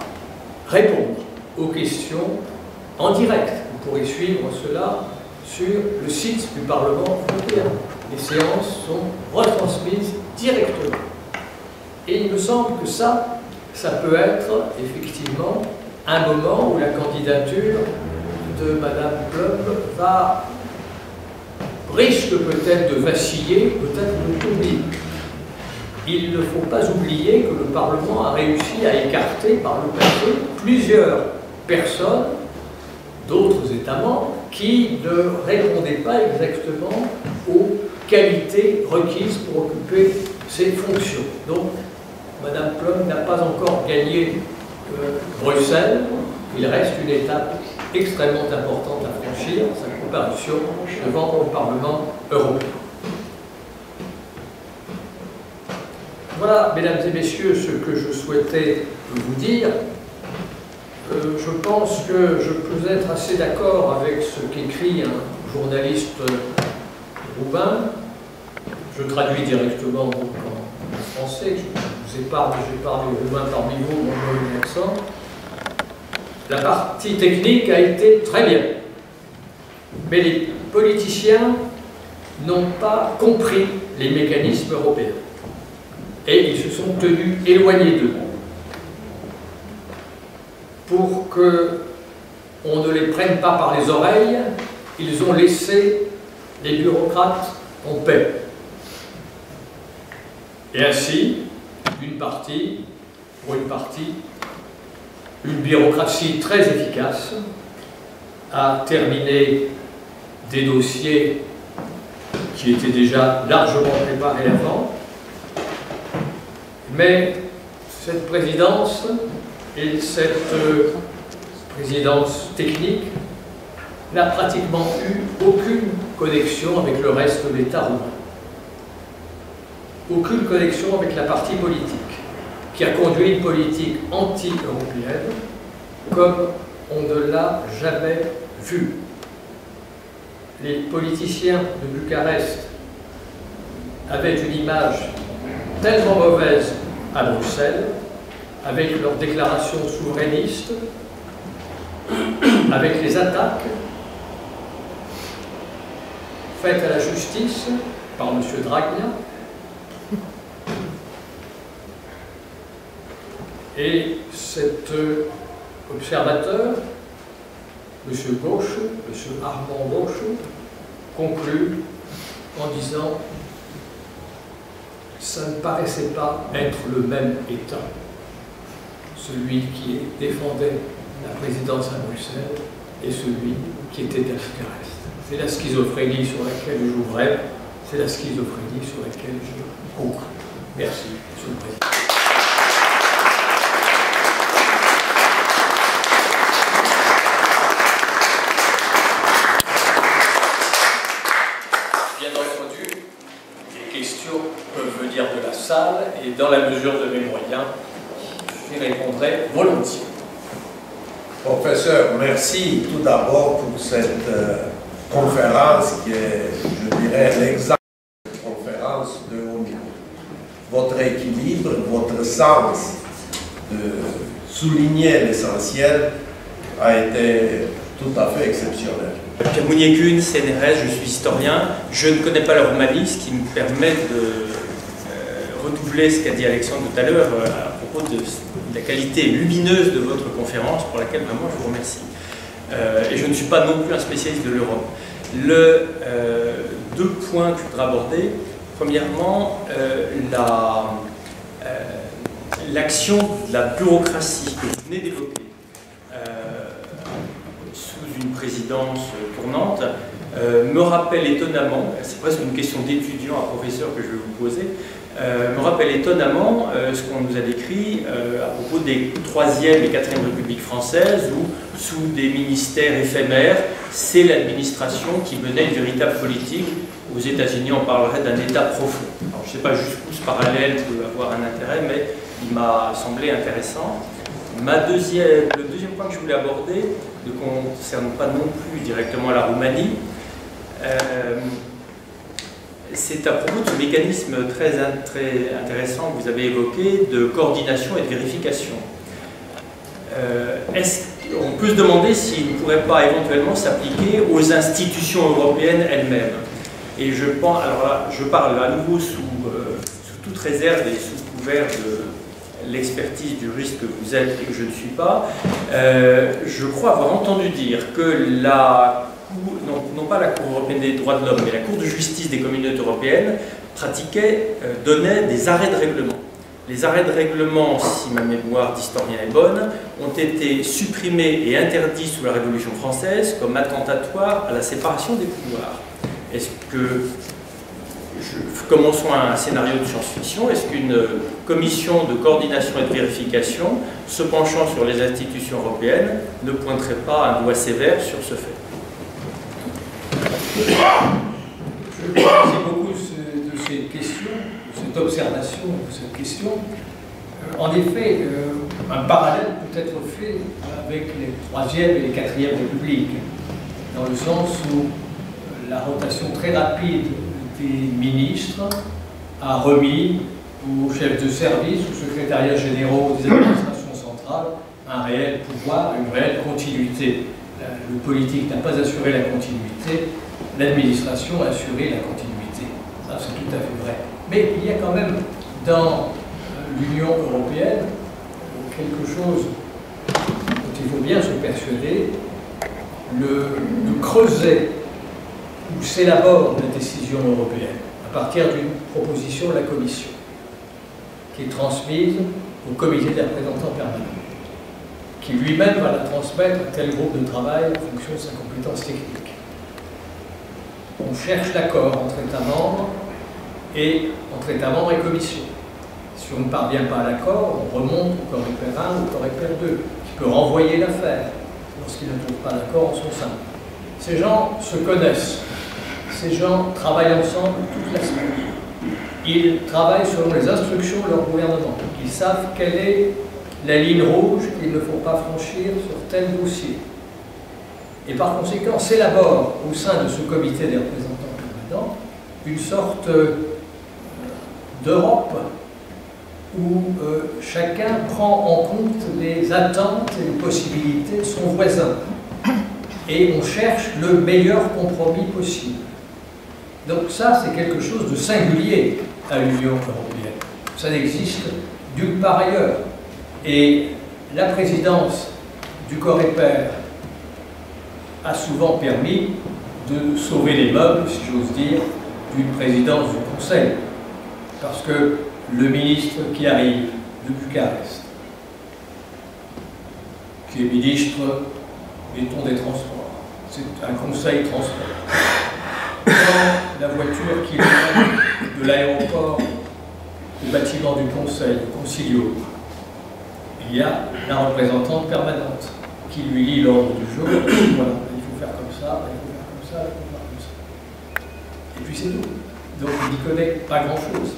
répondre aux questions en direct. Vous pourrez suivre cela sur le site du Parlement européen. Les séances sont retransmises directement. Et il me semble que ça peut être effectivement un moment où la candidature de Mme Plumb risque peut-être de vaciller, peut-être de tomber. Il ne faut pas oublier que le Parlement a réussi à écarter par le passé plusieurs personnes d'autres États membres qui ne répondaient pas exactement aux qualités requises pour occuper ces fonctions. Donc, Mme Plumb n'a pas encore gagné Bruxelles. Il reste une étape extrêmement importante à franchir, sa comparution devant le Parlement européen. Voilà, mesdames et messieurs, ce que je souhaitais vous dire. Je pense que je peux être assez d'accord avec ce qu'écrit un journaliste roumain. Je traduis directement donc en français. J'ai parlé roumain parmi vous, mon bon accent. La partie technique a été très bien, mais les politiciens n'ont pas compris les mécanismes européens et ils se sont tenus éloignés d'eux. Pour qu'on ne les prenne pas par les oreilles, ils ont laissé les bureaucrates en paix. Et ainsi, pour une partie, une bureaucratie très efficace a terminé des dossiers qui étaient déjà largement préparés avant, mais cette présidence et cette présidence technique n'a pratiquement eu aucune connexion avec le reste de l'État roumain. Aucune connexion avec la partie politique, qui a conduit une politique anti-européenne comme on ne l'a jamais vu. Les politiciens de Bucarest avaient une image tellement mauvaise à Bruxelles, avec leurs déclarations souverainistes, avec les attaques faites à la justice par M. Dragna, et cet observateur, M. Gauche, M. Armand Gauche, conclut en disant ça ne paraissait pas être le même État. Celui qui défendait la présidence à Bruxelles et celui qui était à Bucarest. C'est la schizophrénie sur laquelle j'ouvrais, c'est la schizophrénie sur laquelle je conclue. Merci, Monsieur le Président. Bien entendu, les questions peuvent venir de la salle et dans la mesure de mes moyens, j'y répondrai volontiers. Professeur, merci tout d'abord pour cette conférence qui est, je dirais, l'exemple de conférence de haut niveau. Votre équilibre, votre sens de souligner l'essentiel a été tout à fait exceptionnel. Pierre Mounier-Kuhn, CNRS, je suis historien. Je ne connais pas la Roumanie, ce qui me permet de redoubler ce qu'a dit Alexandre tout à l'heure à propos de la qualité lumineuse de votre conférence, pour laquelle vraiment je vous remercie. Et je ne suis pas non plus un spécialiste de l'Europe. Deux points que je voudrais aborder. Premièrement, l'action de la bureaucratie que vous venez d'évoquer sous une présidence tournante me rappelle étonnamment, c'est presque une question d'étudiant à professeur que je vais vous poser, me rappelle étonnamment ce qu'on nous a décrit à propos des 3e et 4e Républiques françaises où, sous des ministères éphémères, c'est l'administration qui menait une véritable politique. Aux États-Unis, on parlerait d'un État profond. Alors, je ne sais pas jusqu'où ce parallèle peut avoir un intérêt, mais il m'a semblé intéressant. Le deuxième point que je voulais aborder ne concerne pas non plus directement la Roumanie. C'est à propos de ce mécanisme très intéressant que vous avez évoqué de coordination et de vérification. On peut se demander s'il ne pourrait pas éventuellement s'appliquer aux institutions européennes elles-mêmes. Et je pense, alors là, je parle à nouveau sous toute réserve et sous couvert de l'expertise du risque que vous êtes et que je ne suis pas. Je crois avoir entendu dire que non pas la Cour européenne des droits de l'homme, mais la Cour de justice des communautés européennes donnait des arrêts de règlement. Les arrêts de règlement, si ma mémoire d'historien est bonne, ont été supprimés et interdits sous la Révolution française comme attentatoires à la séparation des pouvoirs. Est-ce que, commençons un scénario de science-fiction, est-ce qu'une commission de coordination et de vérification, se penchant sur les institutions européennes, ne pointerait pas un doigt sévère sur ce fait? Je remercie beaucoup de ces questions, de cette observation, de cette question. En effet, un parallèle peut être fait avec les 3e et les 4e Républiques, dans le sens où la rotation très rapide des ministres a remis aux chefs de service, aux secrétariats généraux des administrations centrales, un réel pouvoir, une réelle continuité. Le politique n'a pas assuré la continuité, l'administration a assuré la continuité. Ça, c'est tout à fait vrai. Mais il y a quand même dans l'Union européenne quelque chose dont il faut bien se persuader, le creuset où s'élabore la décision européenne à partir d'une proposition de la Commission qui est transmise au comité des représentants permanents, qui lui-même va la transmettre à tel groupe de travail en fonction de sa compétence technique. On cherche l'accord entre États membres et Commission. Si on ne parvient pas à l'accord, on remonte au Coreper 1 ou au Coreper 2, qui peut renvoyer l'affaire lorsqu'il ne trouve pas d'accord en son sein. Ces gens se connaissent. Ces gens travaillent ensemble toute la semaine. Ils travaillent selon les instructions de leur gouvernement. Ils savent quelle est la ligne rouge qu'il ne faut pas franchir sur tel dossier. Et par conséquent, s'élabore au sein de ce comité des représentants permanents une sorte d'Europe où chacun prend en compte les attentes et les possibilités de son voisin. Et on cherche le meilleur compromis possible. Donc ça, c'est quelque chose de singulier à l'Union européenne. Ça n'existe nulle part ailleurs. Et la présidence du Coreper a souvent permis de sauver les meubles, si j'ose dire, d'une présidence du Conseil. parce que le ministre qui arrive de Bucarest, qui est ministre, mettons, des transports, c'est un conseil transport, dans la voiture qui vient de l'aéroport au bâtiment du conseil, au concilio, il y a la représentante permanente qui lui lit l'ordre du jour. Voilà, il faut faire comme ça, il faut faire comme ça, il faut faire comme ça. Et puis c'est tout. Donc il n'y connaît pas grand-chose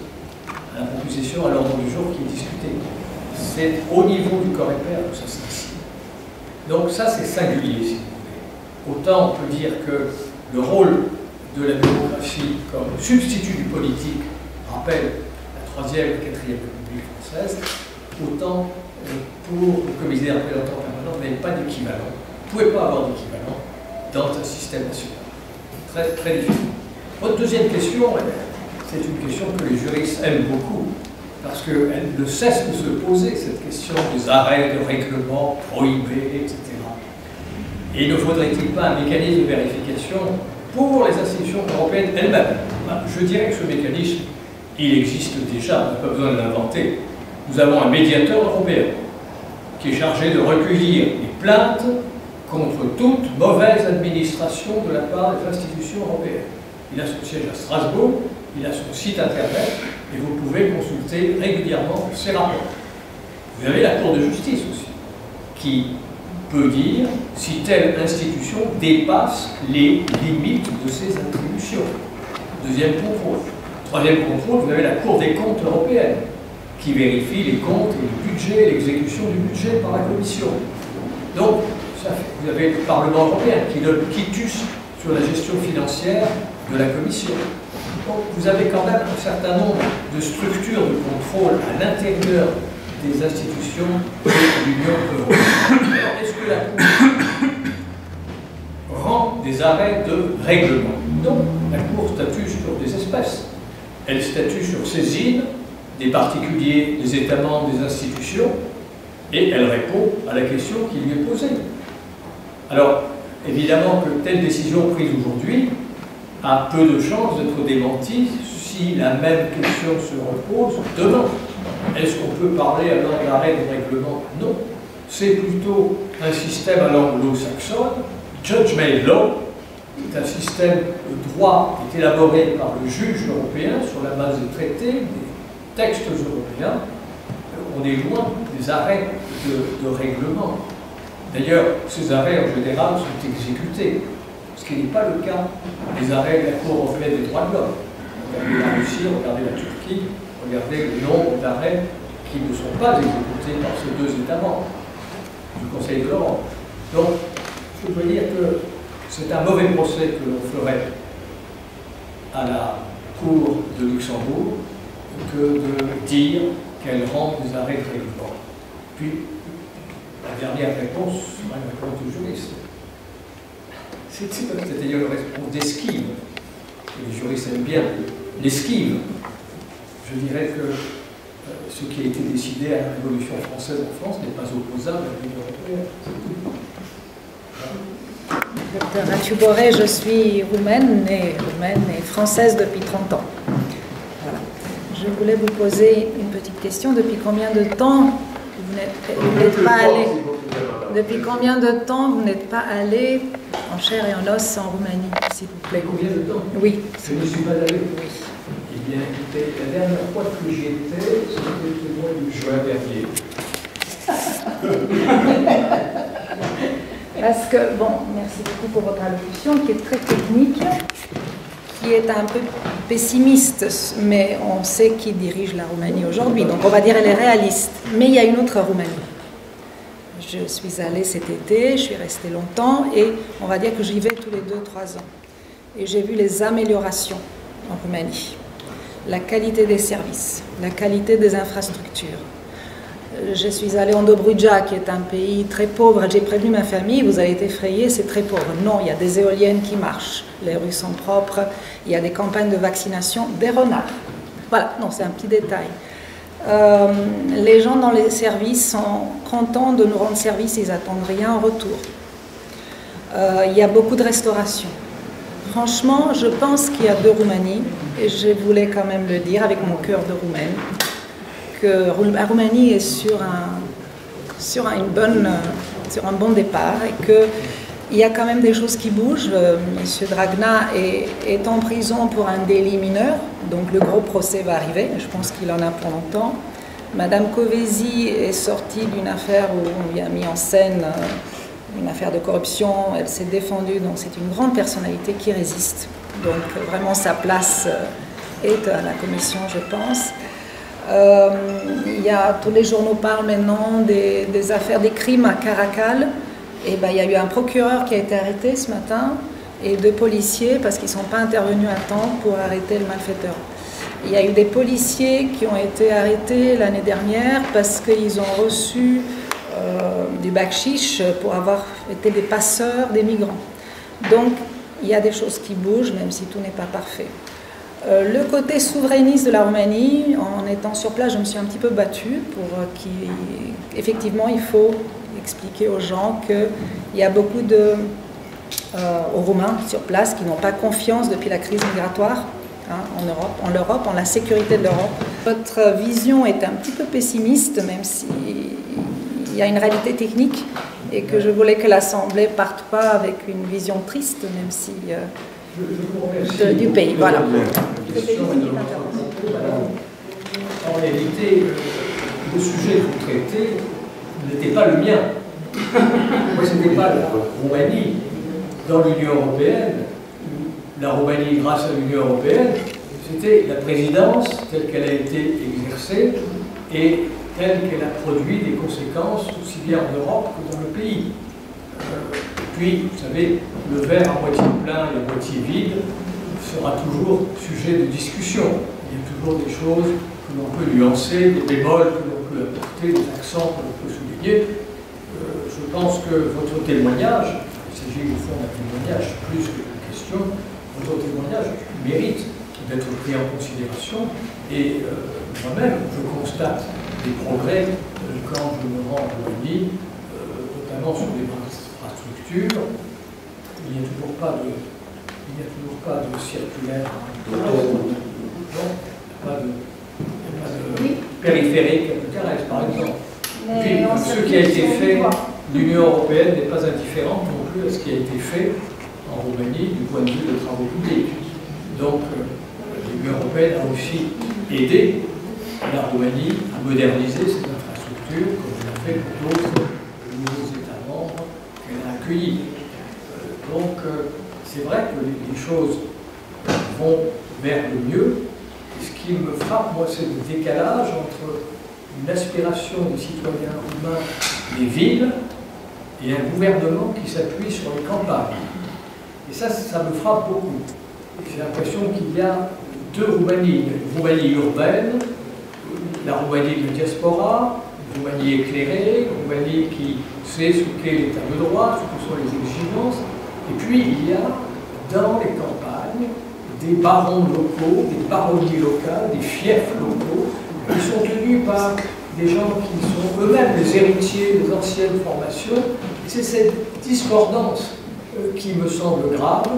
à la proposition, à l'ordre du jour qui est discuté. C'est au niveau du Coreper que ça se décide. Donc ça c'est singulier, si vous voulez. Autant on peut dire que le rôle de la démocratie comme substitut du politique rappelle la 3e et 4e République française, autant pour le comité des représentants permanents, vous n'avez pas d'équivalent. Vous ne pouvez pas avoir d'équivalent dans un système national. Très, très difficile. Votre deuxième question, c'est une question que les juristes aiment beaucoup, parce qu'elle ne cesse de se poser, cette question des arrêts de règlement prohibés, etc. Et ne faudrait-il pas un mécanisme de vérification pour les institutions européennes elles-mêmes? Je dirais que ce mécanisme, il existe déjà, on n'a pas besoin de l'inventer. Nous avons un médiateur européen qui est chargé de recueillir les plaintes contre toute mauvaise administration de la part des institutions européennes. Il a son siège à Strasbourg, il a son site internet, et vous pouvez consulter régulièrement ses rapports. Vous avez la Cour de justice aussi, qui peut dire si telle institution dépasse les limites de ses attributions. Deuxième contrôle. Troisième contrôle, vous avez la Cour des comptes européenne, qui vérifie les comptes et le budget, l'exécution du budget par la Commission. Donc, vous avez le Parlement européen qui donne quitus sur la gestion financière de la Commission. Donc, vous avez quand même un certain nombre de structures de contrôle à l'intérieur des institutions de l'Union européenne. Alors, est-ce que la Cour rend des arrêts de règlement? Non, la Cour statue sur des espèces. Elle statue sur saisine des particuliers, des États membres, des institutions, et elle répond à la question qui lui est posée. Alors, évidemment que telle décision prise aujourd'hui a peu de chances d'être démentie si la même question se repose demain. Est-ce qu'on peut parler alors d'arrêt de règlement? Non. C'est plutôt un système à l'anglo-saxonne, judge-made law, c'est un système de droit qui est élaboré par le juge européen sur la base des traités, des textes européens. On est loin des arrêts de règlement. D'ailleurs, ces arrêts en général sont exécutés, ce qui n'est pas le cas des arrêts de la Cour européenne des droits de l'homme. Regardez la Russie, regardez la Turquie, regardez le nombre d'arrêts qui ne sont pas exécutés par ces deux États membres du Conseil de l'Europe. Donc, je veux dire que c'est un mauvais procès que l'on ferait à la Cour de Luxembourg que de dire qu'elle rend des arrêts de règlement. Puis, la dernière réponse sera une réponse du juriste. C'est-à-dire une réponse d'esquive. Les juristes aiment bien l'esquive. Je dirais que ce qui a été décidé à la Révolution française en France n'est pas opposable à l'Union européenne. Docteur Mathieu Boré, je suis roumaine et française depuis 30 ans. Voilà. Je voulais vous poser une petite question. Depuis combien de temps vous n'êtes pas allé? Depuis combien de temps vous n'êtes pas allé en chair et en os en Roumanie, s'il vous plaît? Combien de temps? Oui. Je ne suis pas allé. Oui. Eh bien, écoutez, la dernière fois que j'y étais, c'était le mois de juin dernier. Parce que, bon, merci beaucoup pour votre allocution qui est très technique, qui est un peu pessimiste, mais on sait qui dirige la Roumanie aujourd'hui, donc on va dire elle est réaliste. Mais il y a une autre Roumanie. Je suis allée cet été, je suis restée longtemps, et on va dire que j'y vais tous les 2-3 ans. Et j'ai vu les améliorations en Roumanie. La qualité des services, la qualité des infrastructures. Je suis allée en Dobruja, qui est un pays très pauvre. J'ai prévenu ma famille, vous allez être effrayés, c'est très pauvre. Non, il y a des éoliennes qui marchent, les rues sont propres, il y a des campagnes de vaccination, des renards. Voilà, non, c'est un petit détail. Les gens dans les services sont contents de nous rendre service, ils n'attendent rien en retour. Il y a beaucoup de restauration. Franchement, je pense qu'il y a deux Roumanies, et je voulais quand même le dire avec mon cœur de Roumaine, que la Roumanie est sur un bon départ et qu'il y a quand même des choses qui bougent. Monsieur Dragnea est en prison pour un délit mineur, donc le gros procès va arriver, je pense qu'il en a pour longtemps. Madame Kövesi est sortie d'une affaire où on lui a mis en scène une affaire de corruption, elle s'est défendue, donc c'est une grande personnalité qui résiste. Donc vraiment sa place est à la commission, je pense. Tous les journaux parlent maintenant des affaires, des crimes à Caracal. Et il y a eu un procureur qui a été arrêté ce matin et 2 policiers parce qu'ils ne sont pas intervenus à temps pour arrêter le malfaiteur. Il y a eu des policiers qui ont été arrêtés l'année dernière parce qu'ils ont reçu du bakshish pour avoir été des passeurs des migrants. Donc il y a des choses qui bougent, même si tout n'est pas parfait. Le côté souverainiste de la Roumanie, en étant sur place, je me suis un petit peu battue pour qu'effectivement il faut expliquer aux gens qu'il y a beaucoup aux Roumains sur place qui n'ont pas confiance depuis la crise migratoire en l'Europe, en la sécurité de l'Europe. Votre vision est un petit peu pessimiste, même s'il y a une réalité technique, et que je voulais que l'Assemblée ne parte pas avec une vision triste, même si du pays. Voilà. En réalité, le sujet que vous traitez n'était pas le mien. Moi, ce n'était pas la Roumanie dans l'Union européenne. La Roumanie grâce à l'Union européenne, c'était la présidence telle qu'elle a été exercée et telle qu'elle a produit des conséquences aussi bien en Europe que dans le pays. Puis, vous savez, le verre à moitié plein et à moitié vide sera toujours sujet de discussion. Il y a toujours des choses que l'on peut nuancer, des bémols que l'on peut apporter, des accents que l'on peut souligner. Je pense que votre témoignage, il s'agit au fond d'un témoignage plus que d'une question, votre témoignage mérite d'être pris en considération et moi-même, je constate des progrès quand je me rends en Roumanie, notamment sur les infrastructures. Il n'y a toujours pas de circulaire, il n'y a pas de périphérique à Bucarest, par exemple. Puis, ce qui a été fait, l'Union européenne n'est pas indifférente non plus à ce qui a été fait en Roumanie du point de vue des travaux publics. Donc, l'Union européenne a aussi aidé la Roumanie à moderniser ses infrastructures, comme elle a fait pour d'autres nouveaux États membres qu'elle a accueillis. Donc, c'est vrai que les choses vont vers le mieux. Et ce qui me frappe, moi, c'est le décalage entre une aspiration des citoyens roumains des villes et un gouvernement qui s'appuie sur les campagnes. Et ça me frappe beaucoup. J'ai l'impression qu'il y a 2 Roumanies. Une Roumanie urbaine, la Roumanie de la diaspora, une Roumanie éclairée, une Roumanie qui sait ce qu'est l'état de droit, ce que sont les exigences. Et puis il y a dans les campagnes des barons locaux, des baronnies locales, des fiefs locaux, qui sont tenus par des gens qui sont eux-mêmes des héritiers des anciennes formations. Et c'est cette discordance qui me semble grave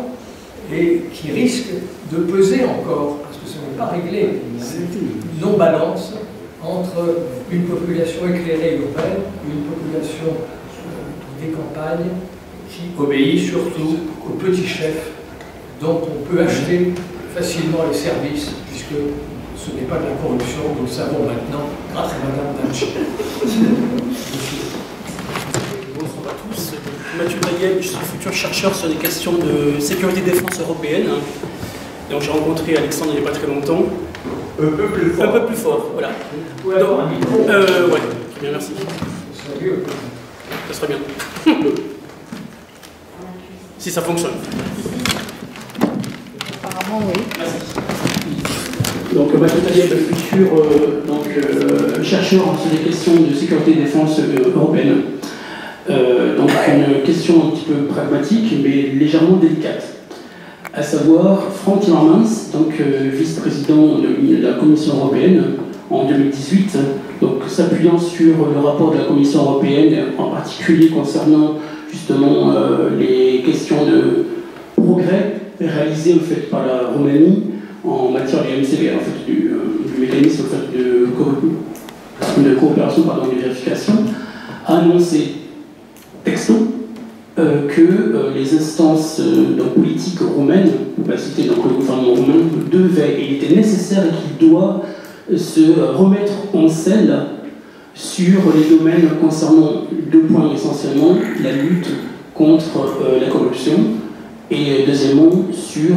et qui risque de peser encore, parce que ce n'est pas réglé, une non-balance entre une population éclairée urbaine et une population des campagnes qui obéit surtout aux petits chefs dont on peut acheter facilement les services, puisque ce n'est pas de la corruption, nous le savons maintenant, grâce à Madame Tanchi. Bonjour à tous, Mathieu Baguel, je suis futur chercheur sur les questions de sécurité et défense européenne. Donc j'ai rencontré Alexandre il n'y a pas très longtemps. Un peu plus fort. Un peu plus fort, voilà. Ouais, très bien, merci. Ça serait bien. Si ça fonctionne. Apparemment, oui. Merci. Donc Mathieu Baguel, futur chercheur sur les questions de sécurité et défense européenne. Donc une question un petit peu pragmatique, mais légèrement délicate. À savoir, Frans Timmermans, donc vice-président de la Commission européenne en 2018, donc s'appuyant sur le rapport de la Commission européenne, en particulier concernant justement les questions de progrès réalisés en fait, par la Roumanie en matière du MCV, en fait, du mécanisme en fait, de coopération, pardon, de vérification, a annoncé texto que les instances politiques roumaines, on va citer donc le gouvernement roumain, devaient, et il était nécessaire et qu'il doit se remettre en selle sur les domaines concernant deux points essentiellement, la lutte contre la corruption et deuxièmement sur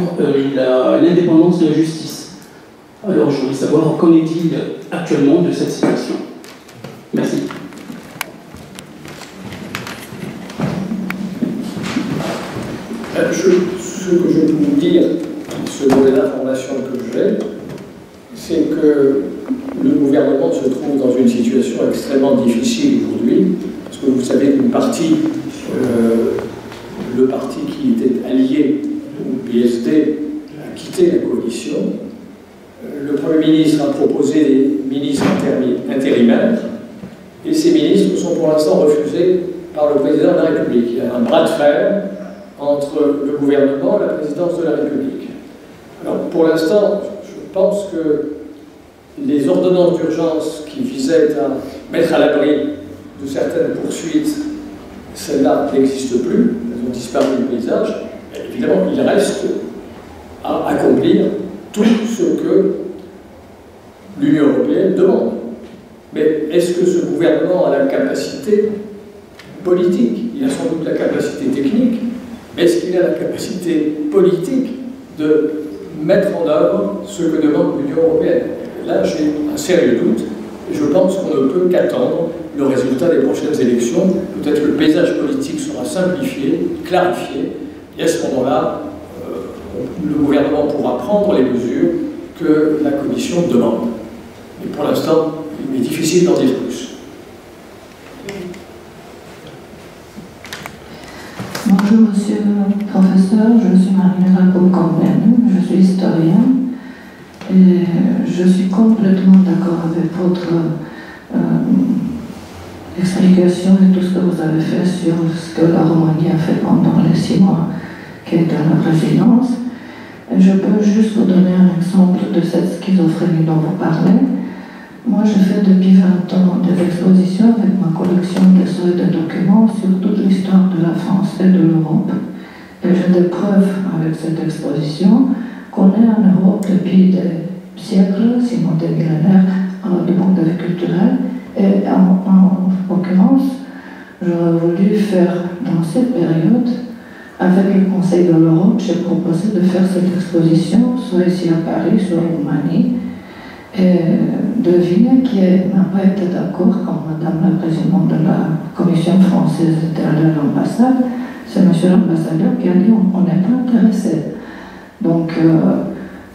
l'indépendance de la justice. Alors je voulais savoir qu'en est-il actuellement de cette situation. Merci. Ce que je peux vous dire, selon les informations que j'ai, c'est que le gouvernement se trouve dans une situation extrêmement difficile aujourd'hui, parce que vous savez qu'une partie, le parti qui était allié au PSD, a quitté la coalition. Le Premier ministre a proposé des ministres intérimaires, et ces ministres sont pour l'instant refusés par le président de la République. Il y a un bras de fer entre le gouvernement et la présidence de la République. Alors, pour l'instant, je pense que les ordonnances d'urgence qui visaient à mettre à l'abri de certaines poursuites, celles-là n'existent plus, elles ont disparu du paysage. Et évidemment, il reste à accomplir tout ce que l'Union européenne demande. Mais est-ce que ce gouvernement a la capacité politique? Il a sans doute la capacité technique. Est-ce qu'il a la capacité politique de mettre en œuvre ce que demande l'Union européenne? Là, j'ai un sérieux doute, et je pense qu'on ne peut qu'attendre le résultat des prochaines élections. Peut-être que le paysage politique sera simplifié, clarifié, et à ce moment-là, le gouvernement pourra prendre les mesures que la Commission demande. Mais pour l'instant, il est difficile d'en dire plus. Bonjour monsieur le professeur, je suis Marie-Léa Rapeau-Corben, je suis historienne et je suis complètement d'accord avec votre explication et tout ce que vous avez fait sur ce que la Roumanie a fait pendant les 6 mois qu'elle est à la présidence. Et je peux juste vous donner un exemple de cette schizophrénie dont vous parlez. Moi, je fais depuis 20 ans des expositions avec ma collection d'essais et de documents sur toute l'histoire de la France et de l'Europe. Et j'ai des preuves avec cette exposition qu'on est en Europe depuis des siècles, sinon des millénaires, du point de vue culturel. Et en l'occurrence, j'aurais voulu faire dans cette période, avec le Conseil de l'Europe, j'ai proposé de faire cette exposition, soit ici à Paris, soit en Roumanie. Et devinez qui n'a pas été d'accord quand Madame la Présidente de la Commission française était allée à l'ambassade, c'est Monsieur l'ambassadeur qui a dit on n'est pas intéressé. Donc,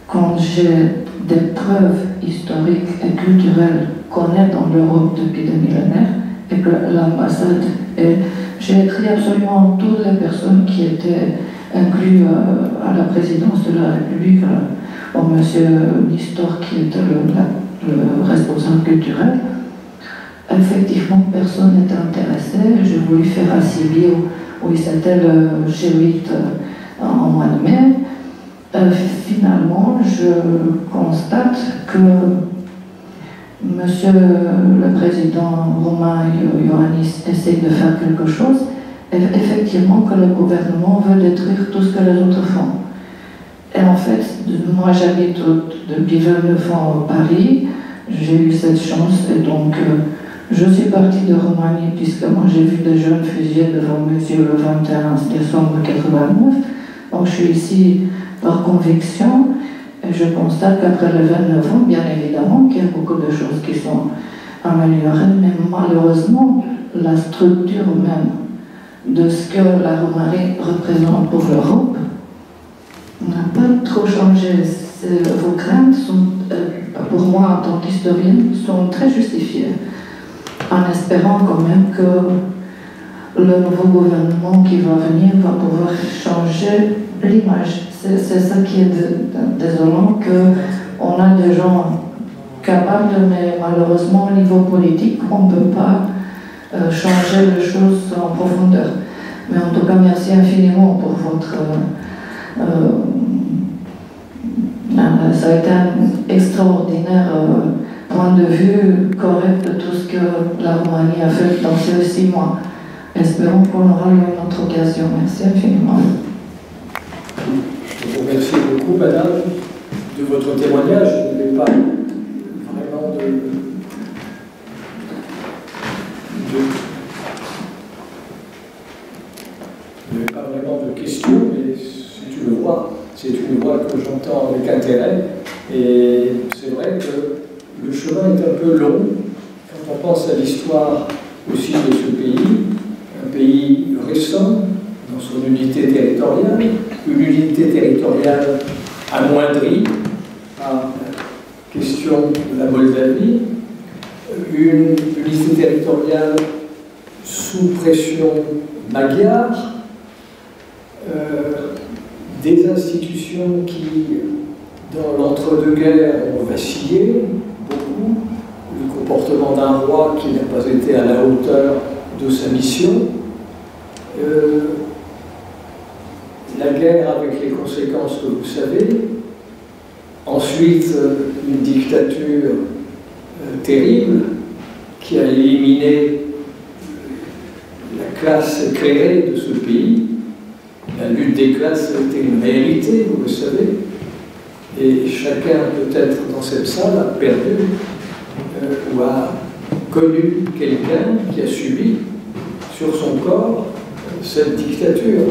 quand j'ai des preuves historiques et culturelles qu'on est dans l'Europe depuis des millénaires et que l'ambassade est... J'ai écrit absolument toutes les personnes qui étaient incluses à la présidence de la République, au monsieur Nistor qui était le responsable culturel. Effectivement, personne n'était intéressé. J'ai voulu faire un Sibiu où il s'était le G8 en mois de mai. Finalement, je constate que monsieur le président roumain Iohannis essaie de faire quelque chose, et effectivement que le gouvernement veut détruire tout ce que les autres font. Et en fait, moi j'habite depuis 29 ans à Paris, j'ai eu cette chance et donc je suis partie de Roumanie puisque moi j'ai vu des jeunes fusillés devant mes yeux le 21 décembre 89, donc je suis ici par conviction et je constate qu'après le 29 ans, bien évidemment qu'il y a beaucoup de choses qui sont améliorées, mais malheureusement la structure même de ce que la Roumanie représente pour l'Europe n'a pas trop changé. Vos craintes sont, pour moi en tant qu'historienne, sont très justifiées, en espérant quand même que le nouveau gouvernement qui va venir va pouvoir changer l'image. C'est ça qui est désolant, qu'on a des gens capables, mais malheureusement au niveau politique, on ne peut pas changer les choses en profondeur. Mais en tout cas, merci infiniment pour votre Ça a été un extraordinaire point de vue correct de tout ce que la Roumanie a fait dans ces 6 mois. Espérons qu'on aura une autre occasion. Merci infiniment. Je vous remercie beaucoup, madame, de votre témoignage. Je n'avais pas vraiment de questions, mais c'est une voix que j'entends avec intérêt. Et c'est vrai que le chemin est un peu long quand on pense à l'histoire aussi de ce pays, un pays récent dans son unité territoriale, une unité territoriale amoindrie par la question de la Moldavie, une unité territoriale sous pression magyare, des institutions qui, dans l'entre-deux-guerres, ont vacillé beaucoup, le comportement d'un roi qui n'a pas été à la hauteur de sa mission, la guerre avec les conséquences que vous savez, ensuite une dictature terrible qui a éliminé la classe éclairée de ce pays. La lutte des classes a été une réalité, vous le savez, et chacun peut-être dans cette salle a perdu ou a connu quelqu'un qui a subi sur son corps cette dictature.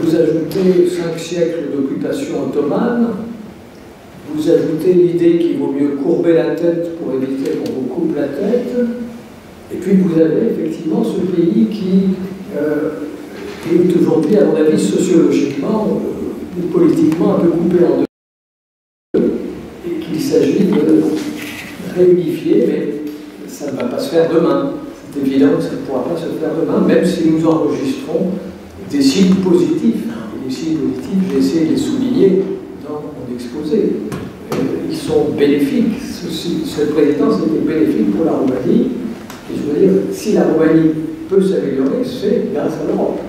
Vous ajoutez 5 siècles d'occupation ottomane, vous ajoutez l'idée qu'il vaut mieux courber la tête pour éviter qu'on vous coupe la tête, et puis vous avez effectivement ce pays qui est aujourd'hui, à mon avis, sociologiquement ou politiquement un peu coupé en deux, et qu'il s'agit de réunifier, mais ça ne va pas se faire demain. C'est évident que ça ne pourra pas se faire demain, même si nous enregistrons des signes positifs. Et les signes positifs, j'ai essayé de les souligner dans mon exposé. Ils sont bénéfiques. Cette présidence était bénéfique pour la Roumanie. Et je veux dire, si la Roumanie peut s'améliorer, c'est grâce à l'Europe.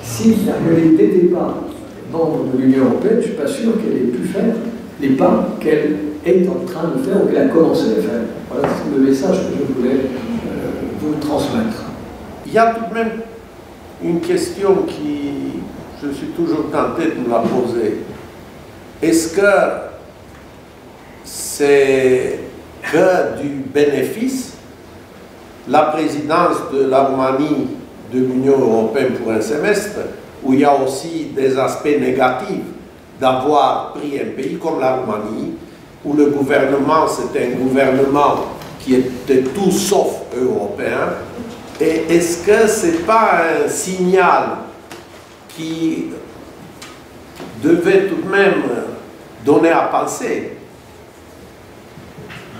Si la Roumanie n'était pas membre de l'Union européenne, je ne suis pas sûr qu'elle ait pu faire les pas qu'elle est en train de faire ou qu'elle a commencé à faire. Voilà, c'est le message que je voulais vous transmettre. Il y a tout de même une question qui, je suis toujours tenté de me la poser. Est-ce que c'est que du bénéfice la présidence de la Roumanie de l'Union européenne pour un semestre, où il y a aussi des aspects négatifs d'avoir pris un pays comme la Roumanie, où le gouvernement, c'était un gouvernement qui était tout sauf européen. Et est-ce que ce n'est pas un signal qui devait tout de même donner à penser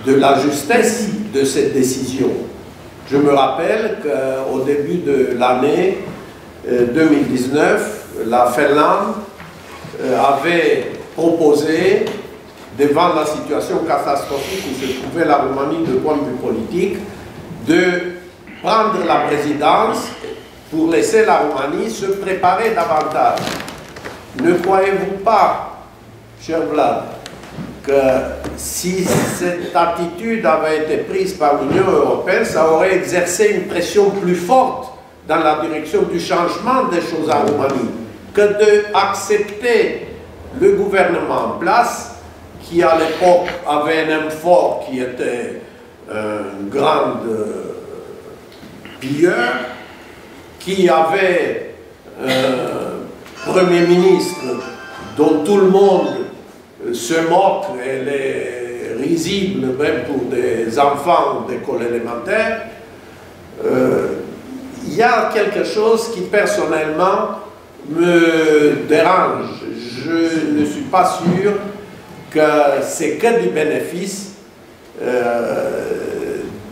de la justesse de cette décision? Je me rappelle qu'au début de l'année 2019, la Finlande avait proposé, devant la situation catastrophique où se trouvait la Roumanie de point de vue politique, de prendre la présidence pour laisser la Roumanie se préparer davantage. Ne croyez-vous pas, cher Vlad, que si cette attitude avait été prise par l'Union européenne, ça aurait exercé une pression plus forte dans la direction du changement des choses en Roumanie, que d'accepter le gouvernement en place, qui à l'époque avait un homme fort qui était un grand pilleur, qui avait un Premier ministre dont tout le monde se moque, elle est risible même pour des enfants d'école élémentaire. Il y a quelque chose qui personnellement me dérange. Je ne suis pas sûr que c'est que du bénéfice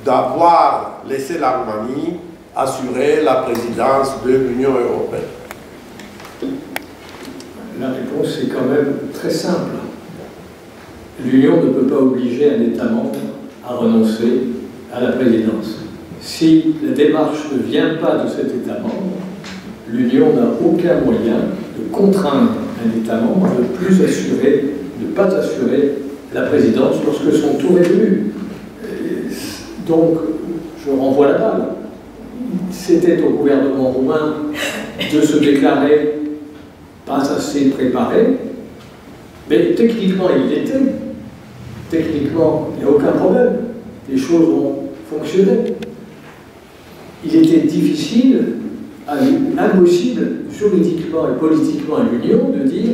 d'avoir laissé la Roumanie assurer la présidence de l'Union européenne. La réponse est quand même très simple. L'Union ne peut pas obliger un État membre à renoncer à la présidence. Si la démarche ne vient pas de cet État membre, l'Union n'a aucun moyen de contraindre un État membre à ne plus assurer ne pas assurer la présidence lorsque son tour est venu. Donc, je renvoie la balle. C'était au gouvernement roumain de se déclarer pas assez préparé, mais techniquement il l'était. Techniquement, il n'y a aucun problème. Les choses ont fonctionné. Il était difficile, impossible, juridiquement et politiquement à l'Union, de dire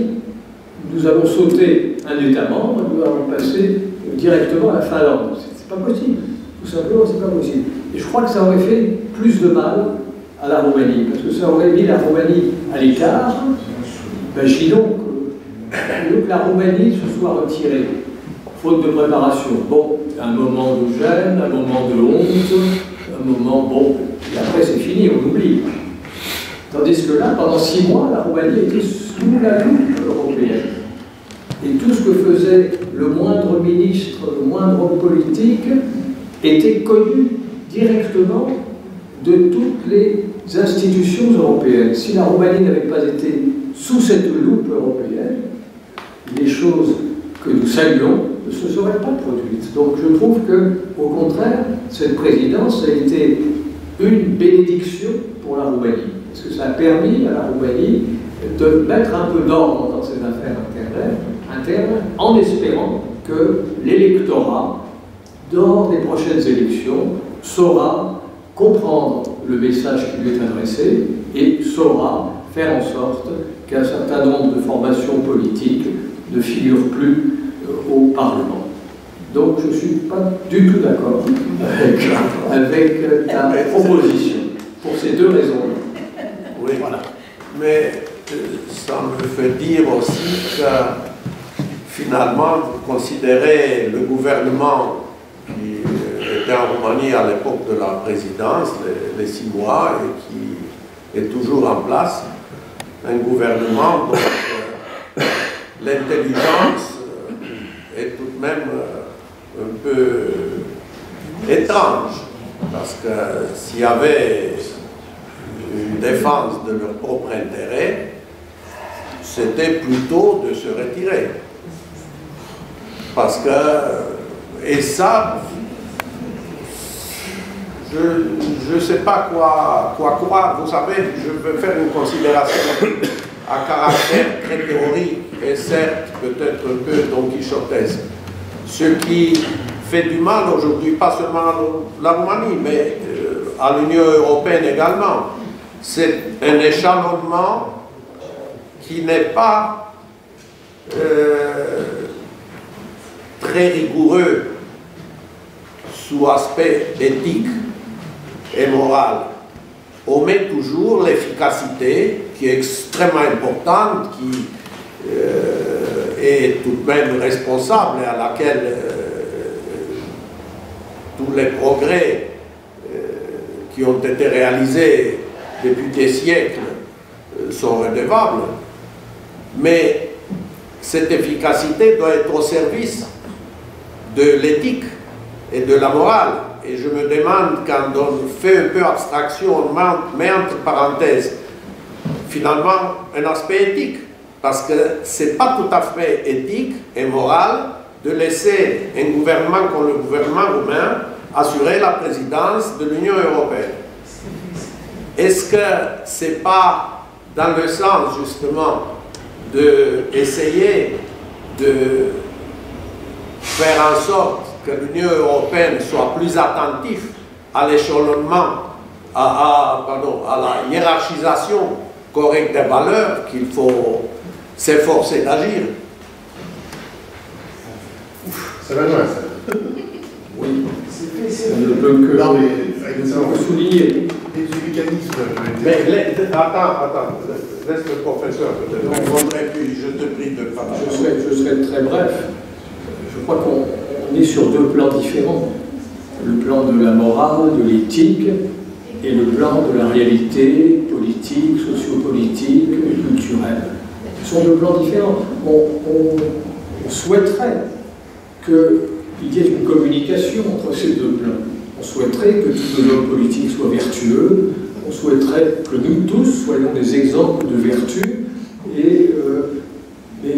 nous allons sauter un État membre, nous allons passer directement à la Finlande. C'est pas possible. Tout simplement, c'est pas possible. Et je crois que ça aurait fait plus de mal à la Roumanie, parce que ça aurait mis la Roumanie à l'écart. Imaginons que la Roumanie se soit retirée, faute de préparation. Bon, un moment de gêne, un moment de honte, un moment, bon, et après c'est fini, on oublie. Tandis que là, pendant 6 mois, la Roumanie était sous la loupe européenne. Et tout ce que faisait le moindre ministre, le moindre homme politique, était connu directement de toutes les institutions européennes. Si la Roumanie n'avait pas été sous cette loupe européenne, les choses que nous saluons ne se seraient pas produites. Donc je trouve que, au contraire, cette présidence a été une bénédiction pour la Roumanie. Parce que ça a permis à la Roumanie de mettre un peu d'ordre dans ses affaires internes, en espérant que l'électorat, lors des prochaines élections, saura comprendre le message qui lui est adressé et saura faire en sorte qu'un certain nombre de formations politiques ne figurent plus au Parlement. Donc je ne suis pas du tout d'accord avec ta proposition, pour ces 2 raisons-là. Oui, voilà. Mais ça me fait dire aussi que finalement, vous considérez le gouvernement qui était en Roumanie à l'époque de la présidence, les 6 mois, et qui est toujours en place, un gouvernement dont l'intelligence est tout de même un peu étrange, parce que s'il y avait une défense de leur propre intérêt, c'était plutôt de se retirer. Parce que, et ça, je ne sais pas quoi croire. Vous savez, je veux faire une considération à caractère très théorique et certes peut-être un peu donquichotesque. Ce qui fait du mal aujourd'hui, pas seulement à la Roumanie, mais à l'Union européenne également, c'est un échelonnement qui n'est pas très rigoureux sous aspect éthique et moral. On met toujours l'efficacité qui est extrêmement importante, qui est tout de même responsable et à laquelle tous les progrès qui ont été réalisés depuis des siècles sont redevables. Mais cette efficacité doit être au service de l'éthique et de la morale. Et je me demande, quand on fait un peu abstraction, on met entre parenthèses finalement un aspect éthique, parce que ce n'est pas tout à fait éthique et moral de laisser un gouvernement comme le gouvernement roumain assurer la présidence de l'Union européenne. Est-ce que ce n'est pas dans le sens justement d'essayer de faire en sorte que l'Union européenne soit plus attentive à l'échelonnement, à la hiérarchisation correcte des valeurs qu'il faut s'efforcer d'agir? Ça va loin, ça. Oui. On ne peut que souligner. Les mécanismes. Mais attends, laisse le professeur peut-être. Je te prie de parler. Je serai très bref. Je crois qu'on est sur 2 plans différents. Le plan de la morale, de l'éthique, et le plan de la réalité politique, sociopolitique, culturelle. Ce sont 2 plans différents. On souhaiterait qu'il y ait une communication entre ces 2 plans. On souhaiterait que tous nos hommes politiques soient vertueux, on souhaiterait que nous tous soyons des exemples de vertu, mais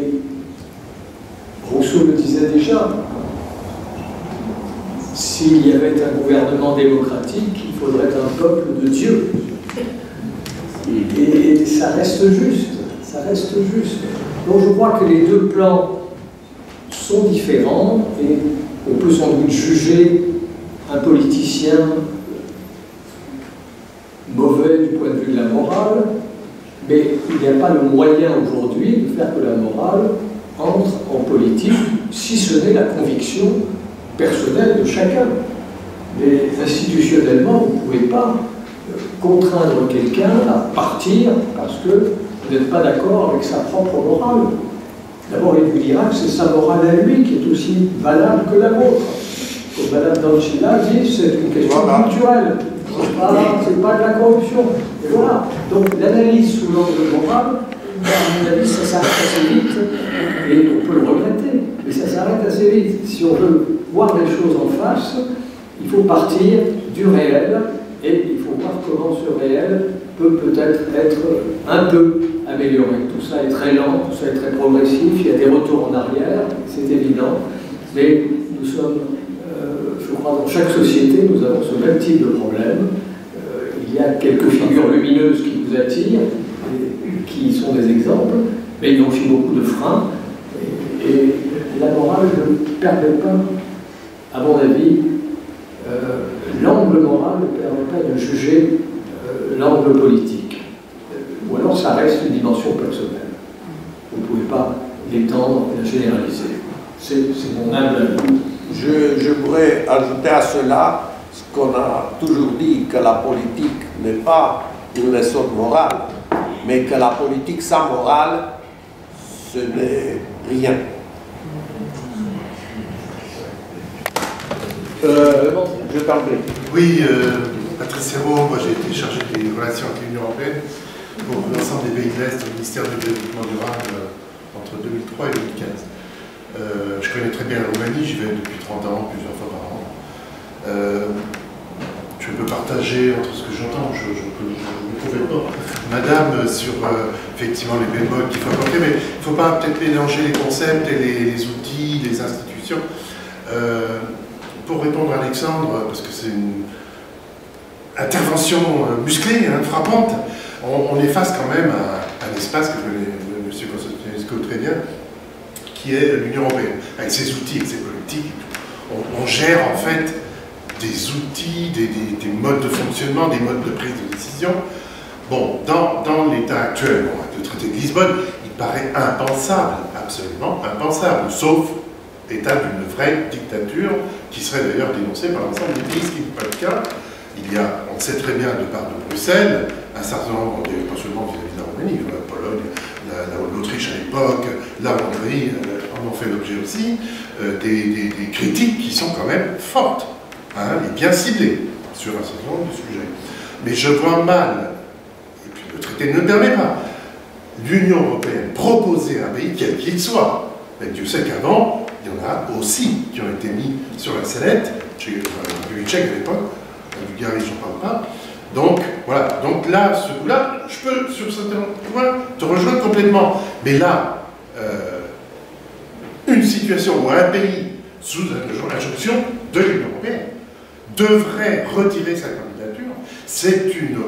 déjà. S'il y avait un gouvernement démocratique, il faudrait un peuple de Dieu. Et ça reste juste, ça reste juste. Donc je crois que les deux plans sont différents et on peut sans doute juger un politicien mauvais du point de vue de la morale, mais il n'y a pas le moyen aujourd'hui de faire que la morale entre en politique, si ce n'est la conviction personnelle de chacun. Mais institutionnellement, vous ne pouvez pas contraindre quelqu'un à partir parce que vous n'êtes pas d'accord avec sa propre morale. D'abord, il vous dira que c'est sa morale à lui qui est aussi valable que la vôtre. Comme Mme Dancila dit, c'est une question culturelle. C'est pas de la corruption. Et voilà. Donc l'analyse sous l'angle moral, à mon avis, ça s'arrête assez vite. Et on peut le regretter, mais ça s'arrête assez vite. Si on veut voir les choses en face, il faut partir du réel et il faut voir comment ce réel peut peut-être être un peu amélioré. Tout ça est très lent, tout ça est très progressif, il y a des retours en arrière, c'est évident, mais nous sommes, je crois, dans chaque société, nous avons ce même type de problème. Il y a quelques figures lumineuses qui vous attirent, qui sont des exemples, mais il y a aussi beaucoup de freins, et la morale ne permet pas, à mon avis, l'angle moral ne permet pas de juger l'angle politique. Ou alors ça reste une dimension personnelle. Vous ne pouvez pas l'étendre et la généraliser. C'est mon humble avis. Je voudrais ajouter à cela ce qu'on a toujours dit, que la politique n'est pas une leçon morale, mais que la politique sans morale, ce n'est rien. Je t'en prie. Oui, Patrice Hérault, moi j'ai été chargé des relations avec l'Union européenne pour l'ensemble des pays de l'Est au ministère du Développement durable entre 2003 et 2015. Je connais très bien la Roumanie, j'y vais depuis 30 ans, plusieurs fois par an. Je peux partager entre ce que j'entends, je ne pouvais pas. Madame, sur effectivement les bémols qu'il faut apporter, mais il ne faut pas peut-être mélanger les concepts et les outils, les institutions. Pour répondre à Alexandre, parce que c'est une intervention musclée, frappante, on est face quand même à un espace que connaît M. Constantinescu très bien, qui est l'Union européenne, avec ses outils, avec ses politiques. On gère en fait des outils, des modes de fonctionnement, des modes de prise de décision. Bon, dans l'état actuel, le traité de Lisbonne, il paraît impensable, absolument impensable, sauf état d'une vraie dictature, qui serait d'ailleurs dénoncée par l'ensemble des pays, ce qui n'est pas le cas. Il y a, on sait très bien, de part de Bruxelles, un certain nombre, pas seulement vis-à-vis de la Roumanie, la Pologne, l'Autriche à l'époque, la Hongrie en ont fait l'objet aussi, des critiques qui sont quand même fortes, et bien ciblées sur un certain nombre de sujets. Mais je vois mal, et puis le traité ne le permet pas, l'Union européenne proposer à un pays, quel qu'il soit, et Dieu sait qu'avant, il y en a aussi qui ont été mis sur la sellette, chez la République tchèque à l'époque, la Bulgarie, j'en parle pas. Donc, voilà. Donc là, ce coup-là, je peux, sur certains points, te rejoindre complètement. Mais là, une situation où un pays, sous l'injonction de l'Union européenne, devrait retirer sa candidature, c'est une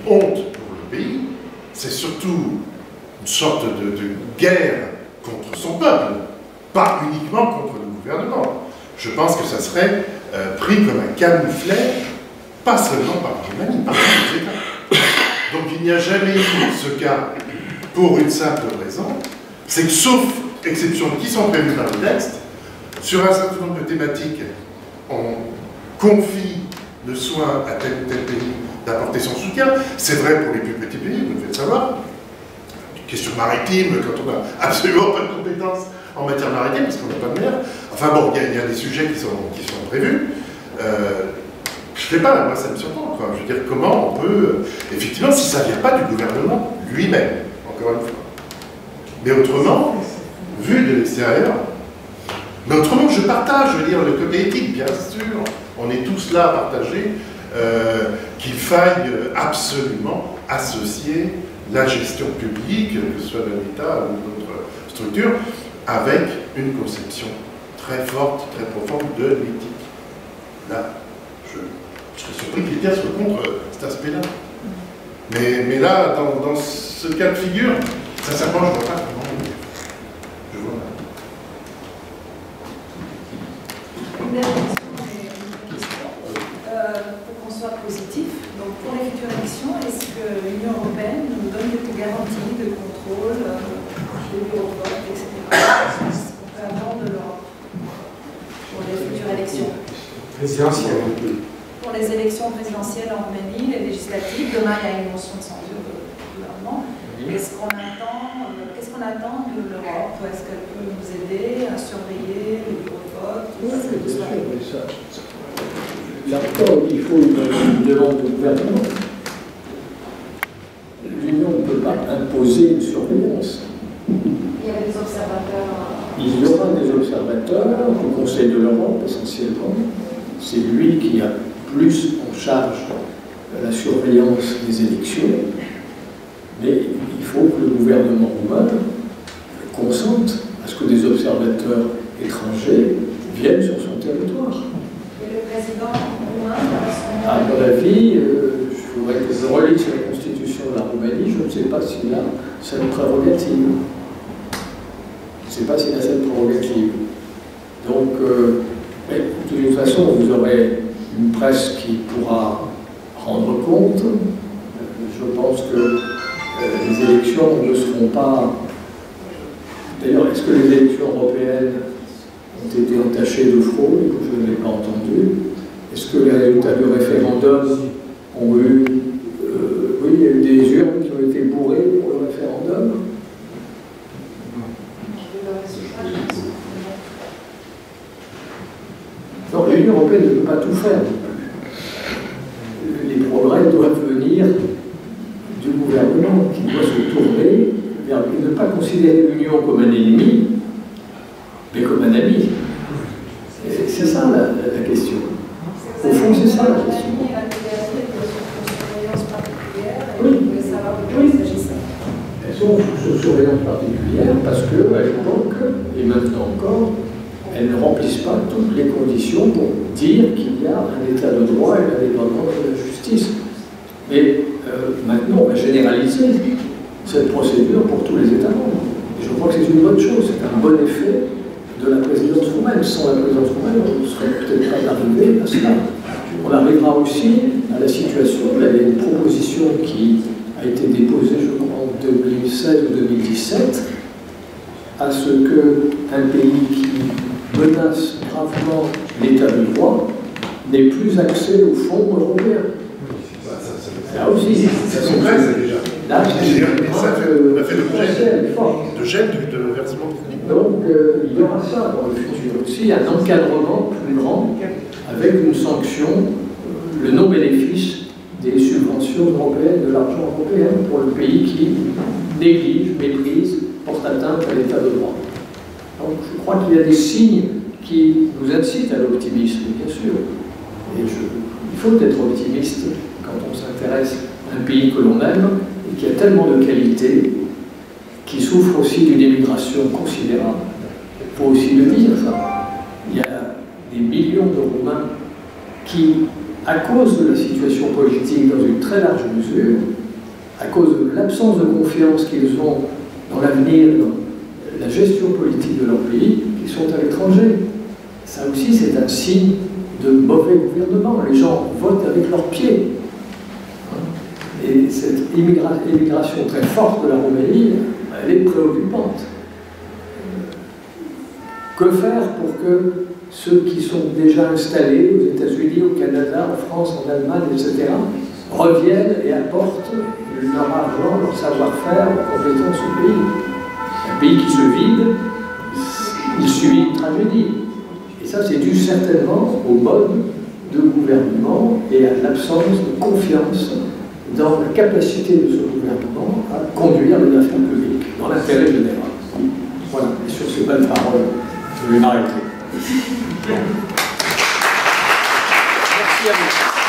honte pour le pays. C'est surtout une sorte de guerre contre son peuple, pas uniquement contre le gouvernement. Je pense que ça serait pris comme un camouflet, pas seulement par la Roumanie, par tous les États. Donc il n'y a jamais eu ce cas pour une simple raison, c'est que sauf exceptions qui sont prévues dans le texte, sur un certain nombre de thématiques, on confie le soin à tel ou tel pays d'apporter son soutien. C'est vrai pour les plus petits pays, vous devez le savoir. Question maritime, quand on n'a absolument pas de compétences en matière maritime, parce qu'on n'a pas de mer. Enfin bon, il y a des sujets qui sont prévus. Je ne sais pas, là, moi ça me surprend. Je veux dire, comment on peut... effectivement, si ça ne vient pas du gouvernement lui-même, encore une fois. Mais autrement, vu de l'extérieur, mais autrement, je partage, je veux dire, le côté éthique, bien sûr. On est tous là à partager qu'il faille absolument associer la gestion publique, que ce soit d'un État ou d'autres structures, avec une conception très forte, très profonde de l'éthique. Là, je serais surpris que quelqu'un soit contre cet aspect-là. Mais là, dans ce cas de figure, sincèrement, je ne vois pas comment. Je vois pas. Une dernière question, pour qu'on soit positif. Donc, pour les futures élections, est-ce que l'Union européenne nous donne quelques garanties de contrôle des bureaux de vote, etc. Est-ce qu'on peut avoir de l'Europe pour les futures élections Présidentielles. Pour les élections présidentielles en Roumanie, les législatives, demain il y a une motion de censure du gouvernement. Qu'est-ce qu'on attend de l'Europe? Est-ce qu'elle peut nous aider à surveiller les bureaux de vote? Là encore, il faut une demande au gouvernement. L'Union ne peut pas imposer une surveillance. Il y a des observateurs. Il y aura des observateurs au Conseil de l'Europe, essentiellement. C'est lui qui a plus en charge la surveillance des élections. Mais il faut que le gouvernement roumain consente à ce que des observateurs étrangers viennent sur son territoire. Et le président roumain, À mon avis, je voudrais que je relise sur la Constitution de la Roumanie, je ne sais pas s'il a cette prérogative. Je ne sais pas s'il a cette prérogative. Donc, mais de toute façon, vous aurez une presse qui pourra rendre compte. Je pense que les élections ne seront pas... D'ailleurs, est-ce que les élections européennes ont été entachées de fraude? Je ne l'ai pas entendu. Est-ce que les résultats du référendum ont eu... oui, il y a eu des urnes qui ont été bourrées pour le référendum. Non, l'Union européenne ne peut pas tout faire. Les progrès doivent venir du gouvernement qui doit se tourner vers ne pas considérer l'Union comme un ennemi, mais comme un ami. C'est ça la question. Au fond, c'est ça la question. Oui, elles sont sous surveillance particulière parce qu'à l'époque, et maintenant encore, elles ne remplissent pas toutes les conditions pour dire qu'il y a un état de droit et un indépendance de la justice. Mais maintenant, on va généraliser cette procédure pour tous les États membres. Et je crois que c'est une bonne chose, c'est un bon effet de la présidence roumaine. Sans la présidence roumaine, on ne serait peut-être pas arrivé à cela. On arrivera aussi à la situation, il y avait une proposition qui a été déposée, je crois, en 2016 ou 2017, à ce qu'un pays qui menace gravement l'état de droit n'ait plus accès aux fonds européens. Là aussi, c'est concret, déjà. Là, on a fait de gel de versement. Donc, il y aura ça dans le futur aussi, un encadrement plus grand avec une sanction, le non-bénéfice des subventions européennes, de l'argent européen pour le pays qui néglige, méprise, porte atteinte à l'état de droit. Donc, je crois qu'il y a des signes qui nous incitent à l'optimisme, bien sûr. Et il faut être optimiste quand on s'intéresse à un pays que l'on aime et qui a tellement de qualités, qui souffre aussi d'une émigration considérable. Il faut aussi le dire, ça. Il y a des millions de Roumains qui, à cause de la situation politique dans une très large mesure, à cause de l'absence de confiance qu'ils ont dans l'avenir, dans la gestion politique de leur pays, qui sont à l'étranger. Ça aussi, c'est un signe de mauvais gouvernement. Les gens votent avec leurs pieds. Et cette immigration très forte de la Roumanie, elle est préoccupante. Que faire pour que ceux qui sont déjà installés aux États-Unis, au Canada, en France, en Allemagne, etc., reviennent et apportent leur argent, leur savoir-faire, leurs compétences au pays? Un pays qui se vide, il subit une tragédie. Et ça, c'est dû certainement au mode de gouvernement et à l'absence de confiance dans la capacité de ce gouvernement à conduire les affaires publiques, dans l'intérêt général. Voilà, et sur ces belles paroles, je vais m'arrêter. Merci à vous.